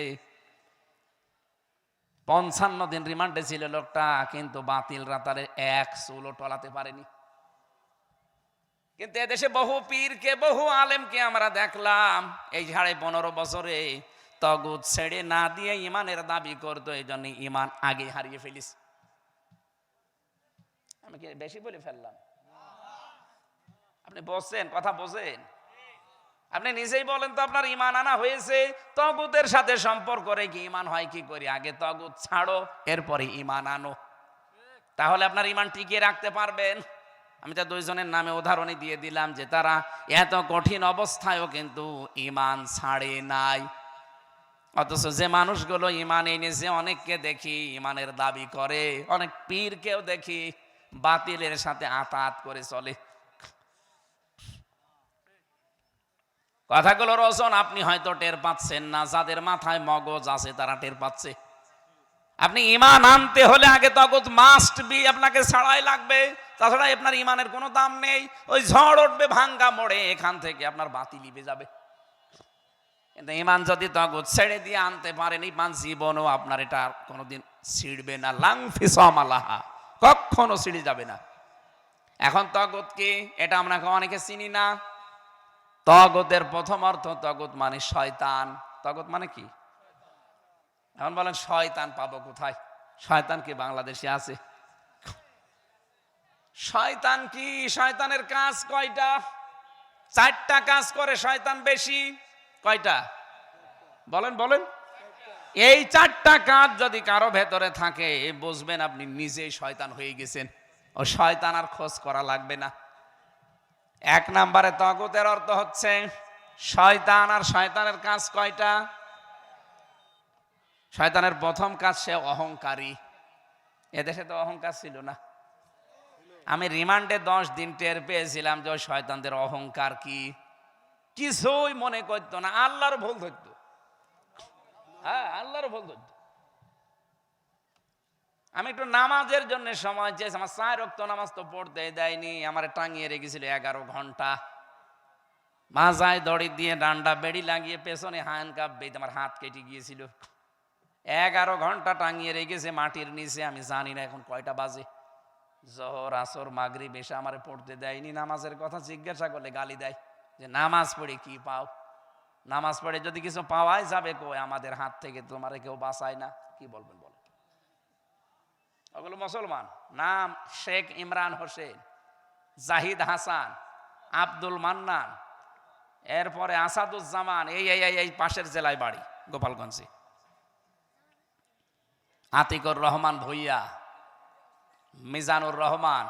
55 দিন রিমান্ডে ছিল লোকটা, কিন্তু বাতিল রাতারে এক চুলও টলাতে পারেনি। কিন্তু এদেশে বহু পীরকে বহু আলেমকে আমরা দেখলাম এই 15.5 বছরে তাগুত ছেড়ে না দিয়ে ঈমানের দাবি করতো, এই জন্য ঈমান আগে হারিয়ে ফেলিস। আমি কি বেশি বলে ফেললাম? আপনি বলছেন, কথা বোঝেন? আপনি নিজেই বলেন তো, আপনার ঈমান আনা হয়েছে, তাগুতের সাথে সম্পর্ক রেখে ঈমান হয় কি করে? আগে তাগুত ছাড়ো, এরপরে ঈমান আনো, তাহলে আপনার ঈমান টিকিয়ে রাখতে পারবেন। আমি তো দুইজনের নামে উদাহরণই দিয়ে দিলাম যে তারা এত কঠিন অবস্থায়ও কিন্তু ঈমান ছাড়ে নাই। অথচ যে মানুষগুলো ঈমান এনেছে, অনেককে দেখি ঈমানের দাবি করে, অনেক পীরকেও দেখি বাতিলের সাথে আতাত করে চলে। কথাগুলোর ওজন আপনি হয়তো টের পাচ্ছেন না, যাদের মাথায় মগজ আছে তারা টের পাচ্ছে। আপনি ঈমান আনতে হলে আগে তাগুত মাস্ট বি, আপনাকে ছাড়াই লাগবে, তাছাড়া আপনার ঈমানের কোনো দাম নেই। ওই ঝড় উঠবে ভাঙ্গা মোড়ে, এখান থেকে আপনার বাতি লিবে যাবে। কিন্তু ঈমান যদি তাগুত ছেড়ে দিয়ে আনতে পারেন, ঈমান জীবনও আপনার এটা কোনোদিন ছিড়বে না। লাং ফিসাম লাহা, কখনো ছিড়ে যাবে না। এখন তাগুত কি, এটা আমরা অনেকে চিনি না। তাগুতের প্রথম অর্থ, তাগুত মানে শয়তান। তাগুত মানে কি? এখন বলেন শয়তান পাবো কোথায়? শয়তান কি বাংলাদেশে আছে? শয়তান কি? শয়তানের কাজ কয়টা? 4টা কাজ করে শয়তান বেশি। কয়টা বলেন বলেন? এই 4টা কাজ যদি কারো ভেতরে থাকে বুঝবেন আপনি নিজেই শয়তান হয়ে গেছেন, ও শয়তান আর খোঁজ করা লাগবে না। 1 নম্বরে তাগুতের অর্থ হচ্ছে শয়তান। আর শয়তানের কাজ কয়টা? শয়তানের প্রথম কাজ, সে অহংকারী। এদেশে তো অহংকার ছিল না। আমি রিমান্ডে 10 দিন টের পেয়েছিলাম যে ওই শয়তানদের অহংকার কি, কিছুই মনে করতো না, আল্লাহর ভুল ধরতো। হ্যাঁ, আল্লাহর ভুল ধরতো। আমি একটু নামাজের জন্য সময় চেয়েছি, আমার 4 ওয়াক্ত নামাজ তো পড়তে দেয়নি, আমার টাঙিয়ে রেখেছিল 11 ঘন্টা। মাজায় দড়ি দিয়ে ডান্ডা বেড়ি লাগিয়ে পেছনে হ্যান্ডকাপ বেঁধে আমার হাত কেটে গিয়েছিল। 11 ঘন্টা টাঙিয়ে রেখেছে মাটির নিচে। আমি জানি না এখন কয়টা বাজে, জোহর আসর মাগরিব এসে আমারে পড়তে দেয়নি। নামাজের কথা জিজ্ঞাসা করলে গালি দেয় যে নামাজ পড়ে কি পাও? নামাজ পড়ে যদি কিছু পাওয়াই যাবে কই, আমাদের হাত থেকে তোমারে কেউ বাঁচায় না। কি বলবেন বলেন? ওগুলো মুসলমান। নাম শেখ ইমরান হোসেন, জাহিদ হাসান, আব্দুল মান্নান, এরপরে আসাদুজ্জামান, এই পাশের জেলায় বাড়ি গোপালগঞ্জে। আতিকুর রহমান ভুইয়া, মিজানুর রহমান,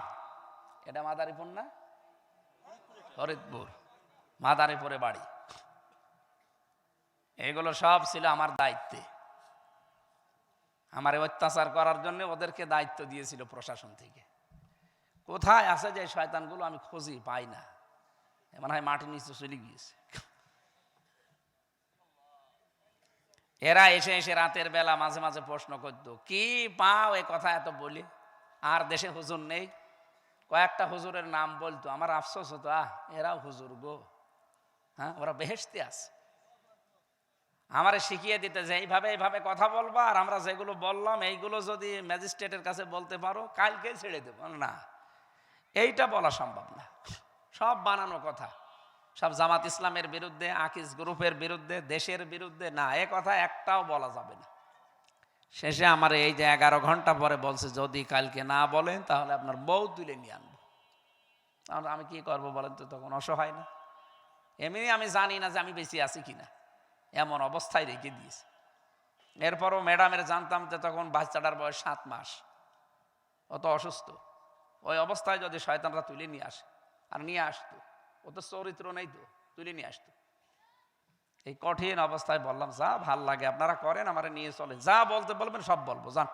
এটা মাদারীপুর না? ফরিদপুর, মাদারীপুরে বাড়ি। এগুলো সব ছিল আমার দায়িত্বে। আমার অত্যাচার করার জন্য ওদেরকে দায়িত্ব দিয়েছিল প্রশাসন থেকে। কোথায় আছে যে শয়তানগুলো আমি খুঁজি পাই না, মনে হয় মাটির নিচে চলে গিয়েছে। এরা এসে এসে রাতের বেলা মাঝে মাঝে প্রশ্ন করতো, কি পাও এ কথা এত বলি? আর দেশে হুজুর নেই? কয়েকটা হুজুরের নাম বলতো, আমার আফসোস হতো, এরাও হুজুর গো, হ্যাঁ, ওরা বেহেশতে আছে। আমারে শিখিয়ে দিতে যে এইভাবে কথা বলবা, আর আমরা যেগুলো বললাম এইগুলো যদি ম্যাজিস্ট্রেটের কাছে বলতে পারো কালকে ছেড়ে দেব। না, এইটা বলা সম্ভব না, সব বানানো কথা, সব জামাত ইসলামের বিরুদ্ধে, আকিস গ্রুপের বিরুদ্ধে, দেশের বিরুদ্ধে। না, এ কথা একটাও বলা যাবে না। শেষে আমার এই যে 11 ঘন্টা পরে বলছে, যদি কালকে না বলেন তাহলে আপনার বউ তুলে নিয়ে আনবো। তাহলে আমি কি করবো বলেন তো? তখন অসহায় না? এমনি আমি জানি না যে আমি বেঁচে আছি কিনা, এমন অবস্থায় রেখে দিয়েছে। এরপরও ম্যাডামের জানতাম যে তখন বাচ্চাটার বয়স 7 মাস, অত অসুস্থ। ওই অবস্থায় যদি শয়তানরা তুলে নিয়ে আসে, আর নিয়ে আসতো, ও তো চরিত্র নেই তো, তুলে নিয়ে আসতো। এই কঠিন অবস্থায় বললাম, যা ভাল লাগে আপনারা করেন, আমারে নিয়ে চলেন, যা বলতে বলবেন সব বলবো, যান।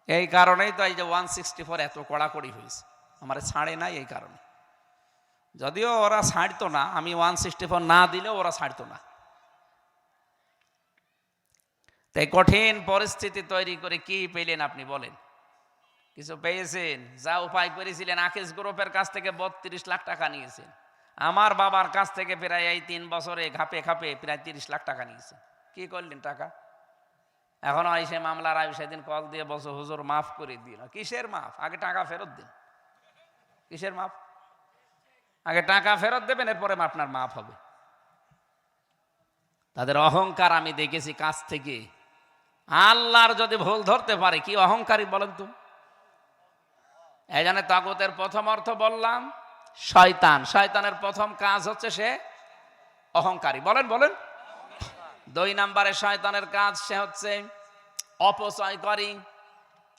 এই কারণেই তো এই যে 164 এত কড়াকড়ি হয়েছে, আমারে ছাড়ে নাই এই কারণে। যদিও ওরা ছাড়তো না, আমি 164 না দিলেও ওরা ছাড়তো না। তাই কঠিন পরিস্থিতি তৈরি করে কি পেলেন আপনি বলেন? কিছু পেয়েছেন? যা উপায় করেছিলেন, আকিস গ্রুপের কাছ থেকে 32 লাখ টাকা নিয়েছেন। আমার বাবার কাছ থেকে প্রায় এই 3 বছরে ঘাপে ঘাপে প্রায় 30 লাখ টাকা নিয়েছেন। কি করলেন টাকা? এখন এসে মামলার আয় সেদিন কল দিয়ে বলছো, হুজুর মাফ করে দিন। কিসের মাফ? আগে টাকা ফেরত দিন। কিসের মাফ? আগে টাকা ফেরত দেবেন, এরপরে আপনার মাফ হবে। তাদের অহংকার আমি দেখেছি কাছ থেকে। আল্লাহর যদি ভুল ধরতে পারে, কি অহংকারী বলেন তো? এই জন্য তাগুতের প্রথম অর্থ বললাম শয়তান। শয়তানের প্রথম কাজ হচ্ছে সে অহংকারী। বলেন বলেন? 2 নম্বরে শয়তানের কাজ, সে হচ্ছে অপচয়কারী।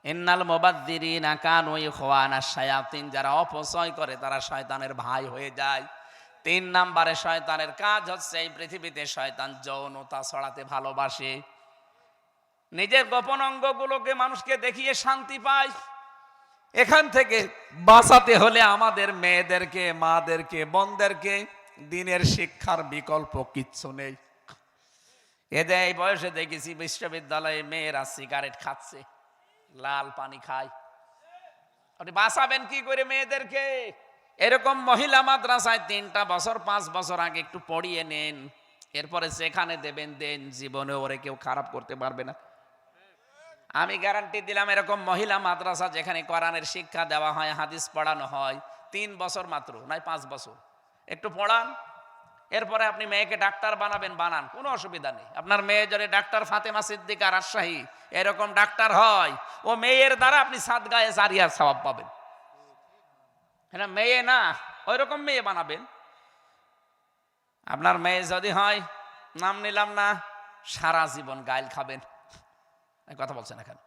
ইন্নাল মুবাদ্দিরিনা কানু ইখওয়ানাশ শায়াতিন, যারা অপচয় করে তারা শয়তানের ভাই হয়ে যায়। 3 নম্বরে শয়তানের কাজ হচ্ছে, এই পৃথিবীতে শয়তান যৌনতা ছড়াতে ভালোবাসে। নিজের গোপন অঙ্গগুলোকে মানুষকে দেখিয়ে শান্তি পায়। এখান থেকে বাঁচাতে হলে আমাদের মেয়েদেরকে, মাদেরকে, বোনদেরকে দিনের শিক্ষার বিকল্প কিচ্ছু নেই। এদের এই বয়সে দেখেছি বিশ্ববিদ্যালয়ে মেয়েরা সিগারেট খাচ্ছে, লাল পানি খায়। আপনি বাঁচাবেন কি করে মেয়েদেরকে? এরকম মহিলা মাদ্রাসায় 3টা বছর 5 বছর আগে একটু পড়িয়ে নেন, এরপরে যেখানে দেবেন দেন, জীবনে ওরে কেউ খারাপ করতে পারবে না। আমি গ্যারান্টি দিলাম, এরকম মহিলা মাদ্রাসা যেখানে কোরআনের শিক্ষা দেওয়া হয়, হাদিস পড়ানো হয়, 3 বছর মাত্র নয় 5 বছর, একটু পড়ান, এরপরে আপনি মেয়েকে ডাক্তার বানাবেন, বানান, কোনো অসুবিধা নেই। আপনার মেয়ে যদি ডাক্তার ফাতেমা সিদ্দিকা রাজশাহী এরকম ডাক্তার হয়, ও মেয়ের দ্বারা আপনি সাদগায়ে জারিয়ার সওয়াব পাবেন। হ্যাঁ, মেয়ে না, ওই রকম মেয়ে বানাবেন। আপনার মেয়ে যদি হয়, নাম নিলাম না, সারা জীবন গাইল খাবেন। কথা বলছেন এখন।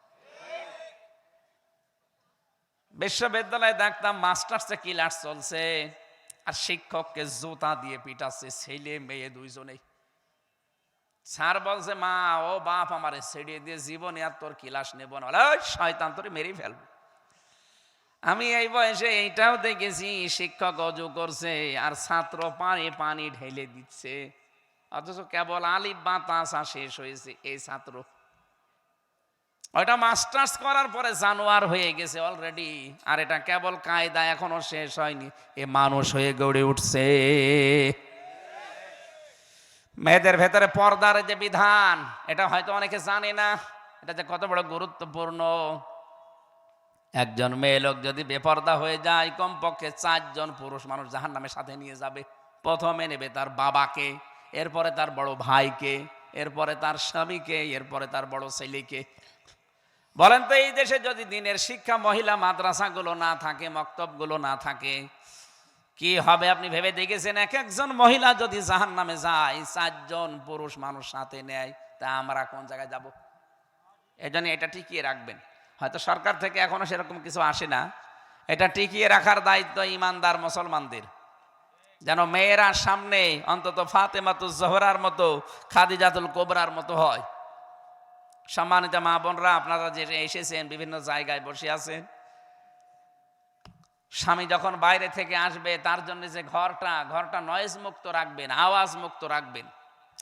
বিশ্ববিদ্যালয়ে দেখতাম মাস্টার্সে ক্লাস চলছে, আর শিক্ষককে জুতা দিয়ে পিটাচ্ছে, ছেলে মেয়ে দুইজনেই। স্যার বলছে, মা ও বাপ আমারে ছেড়ে দিয়ে জীবনে আর তোর ক্লাস নেব না। ওই শয়তান, তোরে মেরেই ফেলবো। আমি এই বয়সে এইটাও দেখেছি, শিক্ষক অজু করছে আর ছাত্র পানি পানি ঢেলে দিচ্ছে, অথচ কেবল আলিফ বা তাসা শেষ হয়েছে এই ছাত্র। ওইটা মাস্টার্স করার পরে জানোয়ার হয়ে গেছে অলরেডি, আর এটা কেবল কায়দা, এখনো শেষ হয়নি, এ মানুষ হয়ে গড়ে উঠছে। মেয়েদের ভেতরে পর্দার যে বিধান, এটা হয়তো অনেকে জানে না, এটা যে কত বড় গুরুত্বপূর্ণ। একজন মেয়ে লোক যদি বেপর্দা হয়ে যায়, কমপক্ষে 4 জন পুরুষ মানুষ জাহান্নামের সাথে নিয়ে যাবে। প্রথমে নেবে তার বাবাকে, এরপরে তার বড় ভাইকে, এরপরে তার স্বামীকে, এরপরে তার বড় ছেলেকে। বলেন তো, এই দেশে যদি দিনের শিক্ষা, মহিলা মাদ্রাসাগুলো না থাকে, মক্তবগুলো না থাকে, কি হবে আপনি ভেবে দেখেছেন? এক একজন মহিলা যদি জাহান্নামে যায়, 4 জন পুরুষ মানুষ সাথে নেয়, তা আমরা কোন জায়গায় যাব? এজন্য এটা টিকিয়ে রাখবেন। হয়তো সরকার থেকে এখনো সেরকম কিছু আসে না, এটা টিকিয়ে রাখার দায়িত্ব ইমানদার মুসলমানদের, যেন মেয়েরা সামনে অন্তত ফাতেমাতুজ জোহরার মতো, খাদিজাতুল কোবরার মতো হয়। সম্মানিত মা বোনরা, আপনারা যে এসেছেন, বিভিন্ন জায়গায় বসে আছেন, স্বামী যখন বাইরে থেকে আসবে, তার জন্য যে ঘরটা নয়েজ মুক্ত রাখবেন, আওয়াজ মুক্ত রাখবেন,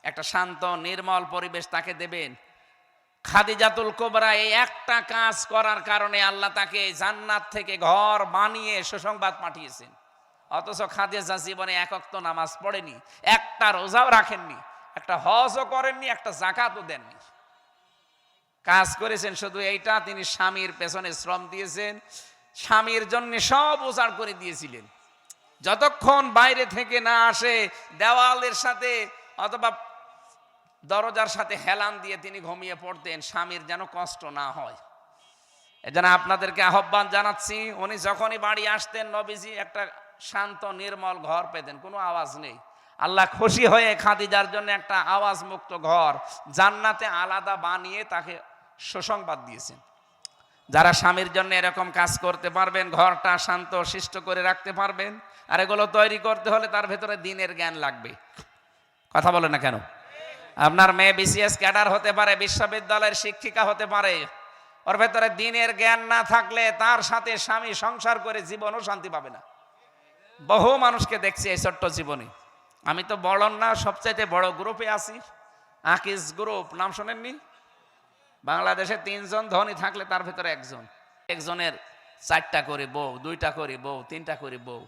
একটা শান্ত নির্মল পরিবেশ তাকে দেবেন। খাদিজাতুল কোবরা এই একটা কাজ করার কারণে আল্লাহ তাকে জান্নাত থেকে ঘর বানিয়ে সুসংবাদ পাঠিয়েছেন। অথচ খাদিজা জীবনে 1 ওয়াক্ত নামাজ পড়েনি, একটা রোজাও রাখেননি, একটা হজও করেননি, একটা যাকাতও দেননি। কাজ করেছেন শুধু এইটা, তিনি স্বামীর পেছনে শ্রম দিয়েছেন, স্বামীর জন্য সব উজাড় করে দিয়েছিলেন। যতক্ষণ বাইরে থেকে না আসে, দেওয়ালের সাথে অথবা দরজার সাথে হেলান দিয়ে তিনি ঘুমিয়ে পড়তেন, স্বামীর যেন কষ্ট না হয়। এজন্য আপনাদেরকে আহ্বান জানাচ্ছি, উনি যখনই বাড়ি আসতেন, নবীজি একটা শান্ত নির্মল ঘর পেতেন, কোনো আওয়াজ নেই। আল্লাহ খুশি হয়ে খাদিজার জন্য একটা আওয়াজ মুক্ত ঘর জান্নাতে আলাদা বানিয়ে তাকে সুসংবাদ দিয়েছেন। যারা স্বামীর জন্য এরকম কাজ করতে পারবেন, ঘরটা শান্ত শিষ্ট করে রাখতে পারবেন, আর এগুলো তৈরি করতে হলে তার ভেতরে দ্বীনের জ্ঞান লাগবে। কথা বলে না কেন? আপনার মেয়ে বিসিএস ক্যাডার হতে পারে, বিশ্ববিদ্যালয়ের শিক্ষিকা হতে পারে, ওর ভেতরে দ্বীনের জ্ঞান না থাকলে তার সাথে স্বামী সংসার করে জীবনও শান্তি পাবে না। বহু মানুষকে দেখছি এই ছোট্ট জীবনে। আমি তো বড় না, সবচাইতে বড় গ্রুপে আছি, আকিজ গ্রুপ, নাম শোনেননি? বাংলাদেশে 3 জন ধনী থাকলে তার ভেতরে একজনের 4টা করে বউ, 2টা করে বউ, 3টা করে বউ।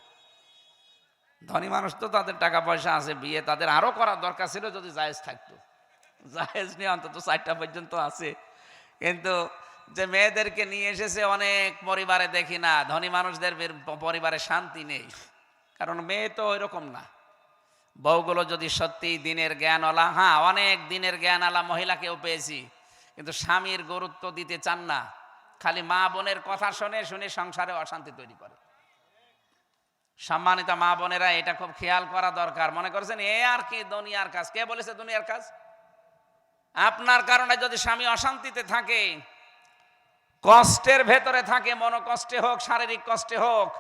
ধনী মানুষ তো, তাদের টাকা পয়সা আছে, বিয়ে তাদের আরো করার দরকার ছিল যদি জায়েজ থাকতো। জায়েজ নিয়ে অন্তত 4টা পর্যন্ত আছে। কিন্তু যে মেয়েদেরকে নিয়ে এসেছে অনেক পরিবারে দেখি না, ধনী মানুষদের পরিবারে শান্তি নেই, কারণ মেয়ে তো ওই রকম না। বউগুলো যদি সত্যি দিনের জ্ঞানওয়ালা, হ্যাঁ অনেক দিনের জ্ঞানওয়ালা মহিলাকেও পেয়েছি, কিন্তু স্বামীর গুরুত্ব দিতে চান না, খালি মা বোনের কথা শুনে শুনে সংসারে অশান্তি তৈরি করে। সম্মানিত মা বোনেরা, এটা খুব খেয়াল করা দরকার। মনে করছেন এ আর কি দুনিয়ার কাজ? কে বলেছে দুনিয়ার কাজ? আপনার কারণে যদি স্বামী অশান্তিতে থাকে, কষ্টের ভেতরে থাকে, মনোকষ্টে হোক, শারীরিক কষ্টে হোক,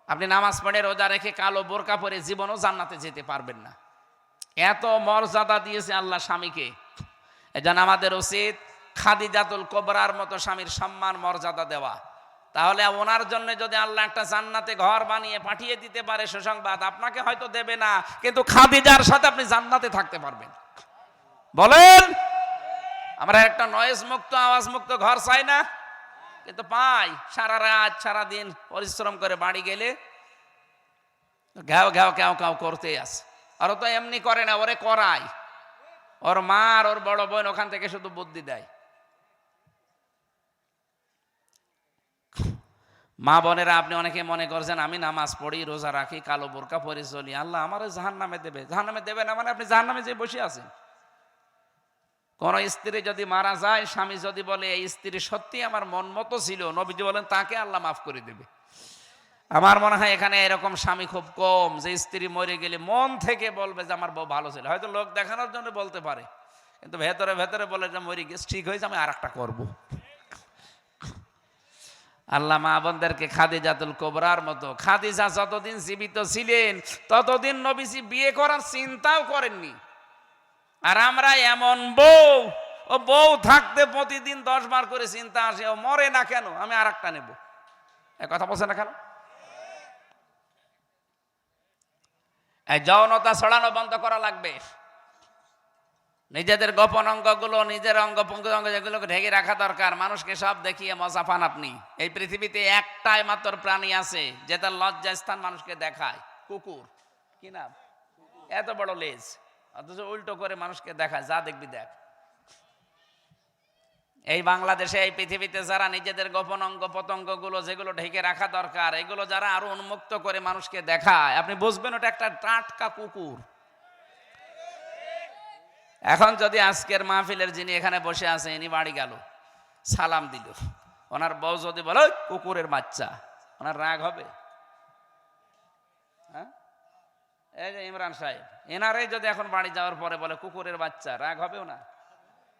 আপনি নামাজ পড়ে রোজা রেখে কালো বোরকা পরে জীবনও জান্নাতে যেতে পারবেন না। এত মর্যাদা দিয়েছে আল্লাহ স্বামীকে। এজন্য আমাদের উচিত খাদিজাতুল কোবরার মতো স্বামীর সম্মান মর্যাদা দেওয়া। তাহলে ওনার জন্য যদি আল্লাহ একটা জান্নাতে ঘর বানিয়ে পাঠিয়ে দিতে পারে সুসংবাদ, আপনাকে হয়তো দেবে না, কিন্তু খাদিজার সাথে আপনি জান্নাতে থাকতে পারবেন। বলেন, আমরা একটা নয়েজ মুক্ত, আওয়াজ মুক্ত ঘর চাই না? কিন্তু পাই। সারা রাত সারা দিন পরিশ্রম করে বাড়ি গেলে ঘ্যাও ঘ্যাও ক্যাও ক্যাও করতে আসে। আর তো এমনি করে না, ওরে করায়, ওর মা আর ওর বড় বোন ওখান থেকে শুধু বুদ্ধি দেয়। মা বোনেরা, আপনি অনেকে মনে করছেন আমি নামাজ পড়ি, রোজা রাখি, কালো বোরকা পরে চলি, আল্লাহ আমারও জাহান্নামে দেবে। জাহান্নামে দেবে না মানে আপনি জাহান্নামে যে বসে আছেন। কোন স্ত্রী যদি মারা যায়, স্বামী যদি বলে এই স্ত্রী সত্যি আমার মন মতো ছিল, নবীজি বলেন তাকে আল্লাহ মাফ করে দেবে। আমার মনে হয় এখানে এরকম স্বামী খুব কম যে স্ত্রী মরে গেলে মন থেকে বলবে যে আমার বউ ভালো ছিল। হয়তো লোক দেখানোর জন্য বলতে পারে, কিন্তু ভেতরে ভেতরে বলে যে মরে গেছে, ঠিক হয়েছে, আমি আর একটা করবো। আল্লাহ মা বোনদেরকে খাদিজাতুল কুবরার মতো, খাদিজা যতদিন জীবিত ছিলেন ততদিন নবীজি বিয়ে করার চিন্তাও করেননি। আর আমরা এমন বউ, ও বউ থাকতে প্রতিদিন 10 বার করে চিন্তা আসে, ও মরে না কেন, আমি আর একটা নেব। এ কথা বলছে না কেন? এই যৌনতা ছড়ানো বন্ধ করা লাগবে। নিজেদের গোপন অঙ্গগুলো, নিজের অঙ্গ যেগুলোকে ঢেকে রাখা দরকার। মানুষকে সব দেখিয়ে মজা পান আপনি। এই পৃথিবীতে একটাই মাত্র প্রাণী আছে যে তার লজ্জাস্থান মানুষকে দেখায়, কুকুর। কি নাম? এত বড় লেজ, অথচ উল্টো করে মানুষকে দেখায়, যা দেখবি দেখ। এই বাংলাদেশে, এই পৃথিবীতে যারা নিজেদের গোপন অঙ্গ প্রত্যঙ্গগুলো যেগুলো ঢেকে রাখা দরকার, এগুলো যারা আরো উন্মুক্ত করে মানুষকে দেখায়, আপনি বুঝবেন ওটা একটা টাটকা কুকুর। এখন যদি আজকের মাহফিলের যিনি এখানে বসে আছে, ইনি বাড়ি গেল, সালাম দিল, ওনার বউ যদি বলে কুকুরের বাচ্চা, ওনার রাগ হবে? হ্যাঁ, এই যে ইমরান সাহেব, এনারাই যদি এখন বাড়ি যাওয়ার পরে বলে কুকুরের বাচ্চা, রাগ হবেও না?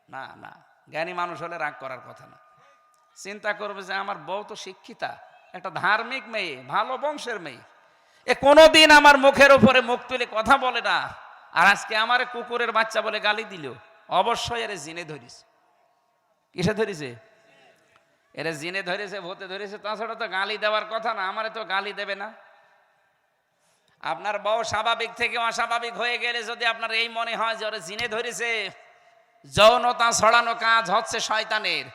না না, জ্ঞানী মানুষ হলে রাগ করার কথা না। চিন্তা করবে যে আমার বউ তো শিক্ষিতা, একটা ধার্মিক মেয়ে, ভালো বংশের মেয়ে, এ কোনোদিন আমার মুখের উপরে মুখ তুলে কথা বলে না, আর আজকে আমার কুকুরের বাচ্চা বলে গালি দিল। অবশ্যই এর জিনে ধরিস। কিসে ধরিছে? এর জিনে ধরেছে, ভূতে ধরেছে, তাছাড়া তো গালি দেওয়ার কথা না, আমারে তো গালি দেবে না। আপনার বউ স্বাভাবিক থেকে অস্বাভাবিক হয়ে গেলে যদি আপনার এই মনে হয় যে ওরে জিনে ধরেছে, যৌনতা ছড়ানো কাজ হচ্ছে শয়তানের।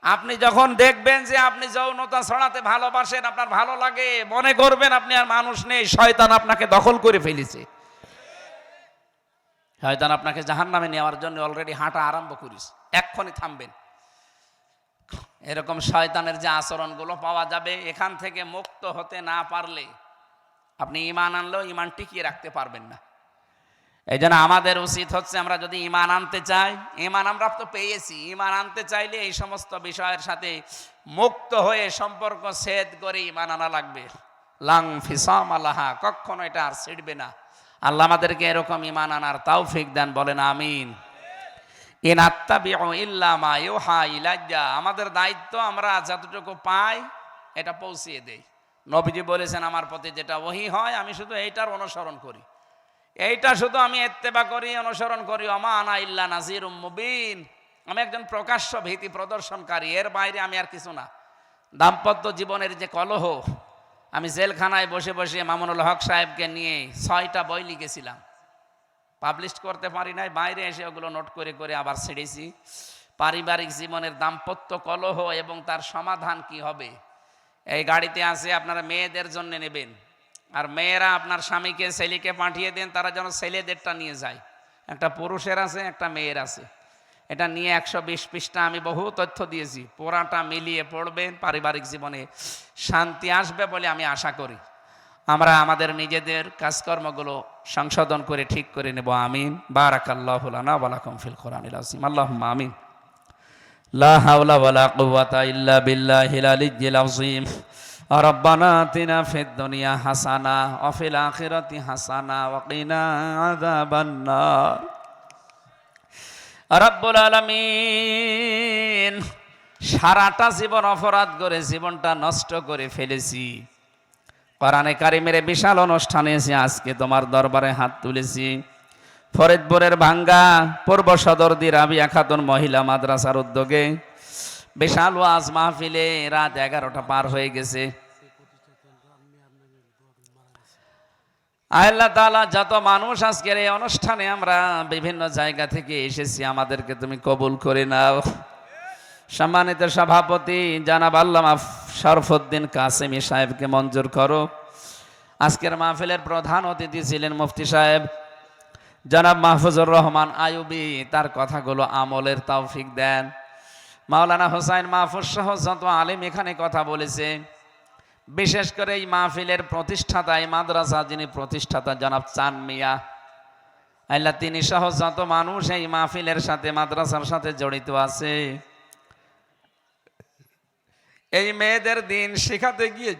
আপনি যখন দেখবেন যে আপনি যৌনতা ছড়াতে ভালোবাসেন, আপনার ভালো লাগে, মনে করবেন আপনি আর মানুষ নেই, শয়তান আপনাকে দখল করে ফেলেছে। শয়তান আপনাকে জাহান্নামে নেওয়ার জন্য অলরেডি হাঁটা আরম্ভ করিস, এক্ষুনি থামবেন। এরকম শয়তানের যে আচরণগুলো পাওয়া যাবে, এখান থেকে মুক্ত হতে না পারলে আপনি ঈমান আনলেও ঈমান টিকিয়ে রাখতে পারবেন না। এই জন্য আমাদের উচিত হচ্ছে, আমরা যদি ঈমান আনতে চাই, ঈমান আমরা তো পেয়েছি, ঈমান আনতে চাইলে এই সমস্ত বিষয়ের সাথে মুক্ত হয়ে সম্পর্ক ছেদ করে ঈমান আনা লাগবে। লাং ফিসাম আলাহা, কখনো এটা আর ছিড়বে না। আল্লাহ আমাদেরকে এরকম ঈমান আনার তৌফিক দেন, বলেন আমিন। ইন আত্তাবিউ ইল্লা মা ইউহা ইলাইয়া, আমাদের দায়িত্ব আমরা যতটুকু পাই এটা পৌঁছিয়ে দেই। নবীজি বলেছেন, আমার প্রতি যেটা ওহী হয় আমি শুধু এইটার অনুসরণ করি, এইটা শুধু আমি ইত্তেবা করি, অনুসরণ করি। ওমা আনা ইল্লা নাযিরুম মুবিন, আমি একজন প্রকাশ্য ভীতি প্রদর্শনকারী, এর বাইরে আমি আর কিছু না। দাম্পত্য জীবনের যে কলহ, আমি জেলখানায় বসে বসে মামুনুল হক সাহেবকে নিয়ে 6টা বই লিখেছিলাম, পাবলিশ করতে পারি নাই, বাইরে এসে ওগুলো নোট করে করে আবার ছেড়েছি। পারিবারিক জীবনের দাম্পত্য কলহ এবং তার সমাধান কি হবে, এই গাড়িতে আছে, আপনারা মেয়েদের জন্য নেবেন, আর মেয়েরা আপনার স্বামীকে ছেলেকে পাঠিয়ে দেন, তারা যেন ছেলেদেরটা নিয়ে যায়। একটা পুরুষের আছে, একটা মেয়ের আছে, এটা নিয়ে 120 পৃষ্ঠা আমি বহু তথ্য দিয়েছি, পুরাটা মিলিয়ে পড়বেন, পারিবারিক জীবনে শান্তি আসবে বলে আমি আশা করি। আমরা আমাদের নিজেদের কাজকর্মগুলো সংশোধন করে ঠিক করে নেব, আমিন। বারাকাল্লাহু লানা ওয়া লাকুম ফিল কোরআনিল আযীম, আল্লাহুম্মা আমিন। লা হাওলা ওয়ালা কুওয়াতা ইল্লা বিল্লাহিল আলিয়্যিল আযীম। রব্বানা আতিনা ফিদ দুনিয়া হাসানা ওয়া ফিল আখিরাতি হাসানা ওয়া কিনা আযাবান নার। রব্বুল আলামিন, সারাটা জীবন অপরাধ করে জীবনটা নষ্ট করে ফেলেছি। কোরআনে কারিমের বিশাল অনুষ্ঠানে এসে আজকে তোমার দরবারে হাত তুলেছি। ফরিদপুরের ভাঙ্গা পূর্ব সদরদি রাবিয়া খাতুন মহিলা মাদ্রাসার উদ্যোগে বিশাল ওয়াজ মাহফিলে রাত 11টা পার হয়ে গেছে। আল্লাহ তাআলা, যত মানুষ আজকের এই অনুষ্ঠানে আমরা বিভিন্ন জায়গা থেকে এসেছি, আমাদেরকে তুমি কবুল করে নাও। সম্মানিত সভাপতি জনাব আল্লামা শরফুদ্দিন কাসেমি সাহেবকে মঞ্জুর করো। আজকের মাহফিলের প্রধান অতিথি ছিলেন মুফতি সাহেব জনাব মাহফুজুর রহমান আইয়ুবী, তার কথাগুলো আমলের তৌফিক দেন। মাওলানা হোসাইন মাহফুজ সহ যত আলেম এখানে কথা বলেছে, বিশেষ করে এই মাহফিলের প্রতিষ্ঠাতা, এই মাদ্রাসা যিনি প্রতিষ্ঠাতা জনাব চান মিয়া, আল্লাহ তিনি সহ যত মানুষ এই মাহফিলের সাথে মাদ্রাসার সাথে জড়িত আছে, এই মেয়েদের দিন শেখাতে গিয়ে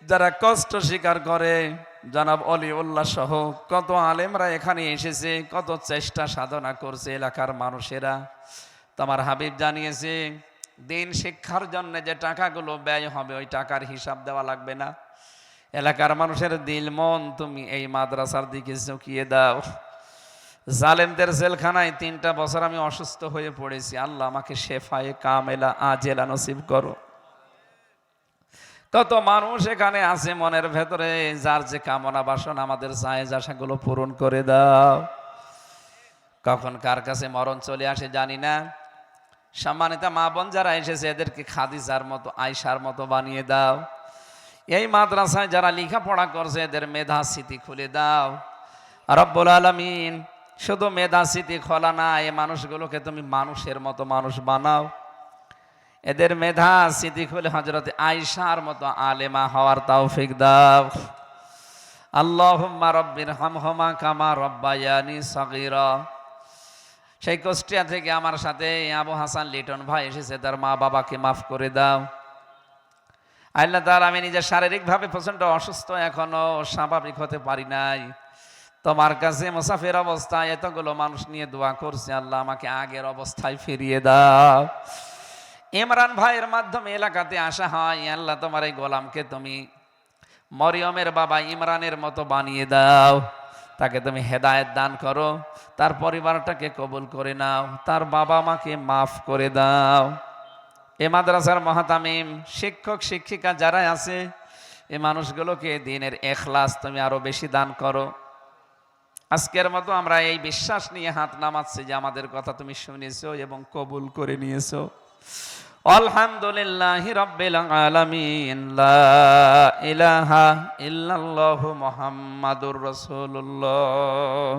যারা কষ্ট স্বীকার করে, জনাব অলিউল্লাহ সহ কত আলেমরা এখানে এসেছে, কত চেষ্টা সাধনা করছে এলাকার মানুষেরা। তোমার হাবিব জানিয়েছে দিন শিক্ষার জন্য যে টাকাগুলো ব্যয় হবে ওই টাকার হিসাব দেওয়া লাগবে না। এলাকার মানুষের দিল মন তুমি এই মাদ্রাসার দিকে ঝুঁকিয়ে দাও। জালেমদের জেলখানায় 3টা বছর আমি অসুস্থ হয়ে পড়েছি, আল্লাহ আমাকে শেফায়ে কামেলা আজেলা নসিব করো। কত মানুষ এখানে আছে মনের ভেতরে, যার যে কামনা বাসনা আমাদের জায়েজ আশাগুলো পূরণ করে দাও। কখন কার কাছে মরণ চলে আসে জানি না। সম্মানিত মা বোন যারা এসেছে এদেরকে খাদিজার মতো আয়সার মতো বানিয়ে দাও। এই মাদ্রাসায় যারা লেখাপড়া করছে এদের মেধা স্মৃতি খুলে দাও রব্বুল আলামিন। শুধু মেধা স্মৃতি খোলা না, এই মানুষগুলোকে তুমি মানুষের মতো মানুষ বানাও। এদের মেধা স্মৃতি খুলে হযরত আয়েশার মতো আলেমা হওয়ার তৌফিক দাও। আল্লাহুম্মা রাব্বির হামহুমা কামা রাব্বায়ানি সগীরা। সেই কুষ্টিয়া থেকে আমার সাথে আবু হাসান লিটন ভাই এসেছে, তার মা বাবাকে মাফ করে দাও। আল্লাহ তাআলা আমি নিজে শারীরিকভাবে প্রচন্ড অসুস্থ, এখনো স্বাভাবিক হতে পারি নাই। তোমার কাছে মুসাফির অবস্থায় এতগুলো মানুষ নিয়ে দোয়া করছে, আল্লাহ আমাকে আগের অবস্থায় ফিরিয়ে দাও। ইমরান ভাইয়ের মাধ্যমে এলাকাতে আসা হয়, আল্লাহ তোমার এই গোলামকে তুমি মরিয়মের বাবা ইমরানের মতো বানিয়ে দাও। তাকে তুমি হেদায়েত দান করো, তার পরিবারটাকে কবুল করে নাও, তার বাবা মাকে মাফ করে দাও। এ মাদ্রাসার মহাতামিম শিক্ষক শিক্ষিকা যারা আছে এই মানুষগুলোকে দিনের ইখলাস তুমি আরো বেশি দান করো। আজকের মতো আমরা এই বিশ্বাস নিয়ে হাত নামাচ্ছি যে আমাদের কথা তুমি শুনেছো এবং কবুল করে নিয়েছো। আলহামদুলিল্লাহি রাব্বিল আলামিন। লা ইলাহা ইল্লাল্লাহু মুহাম্মাদুর রাসূলুল্লাহ।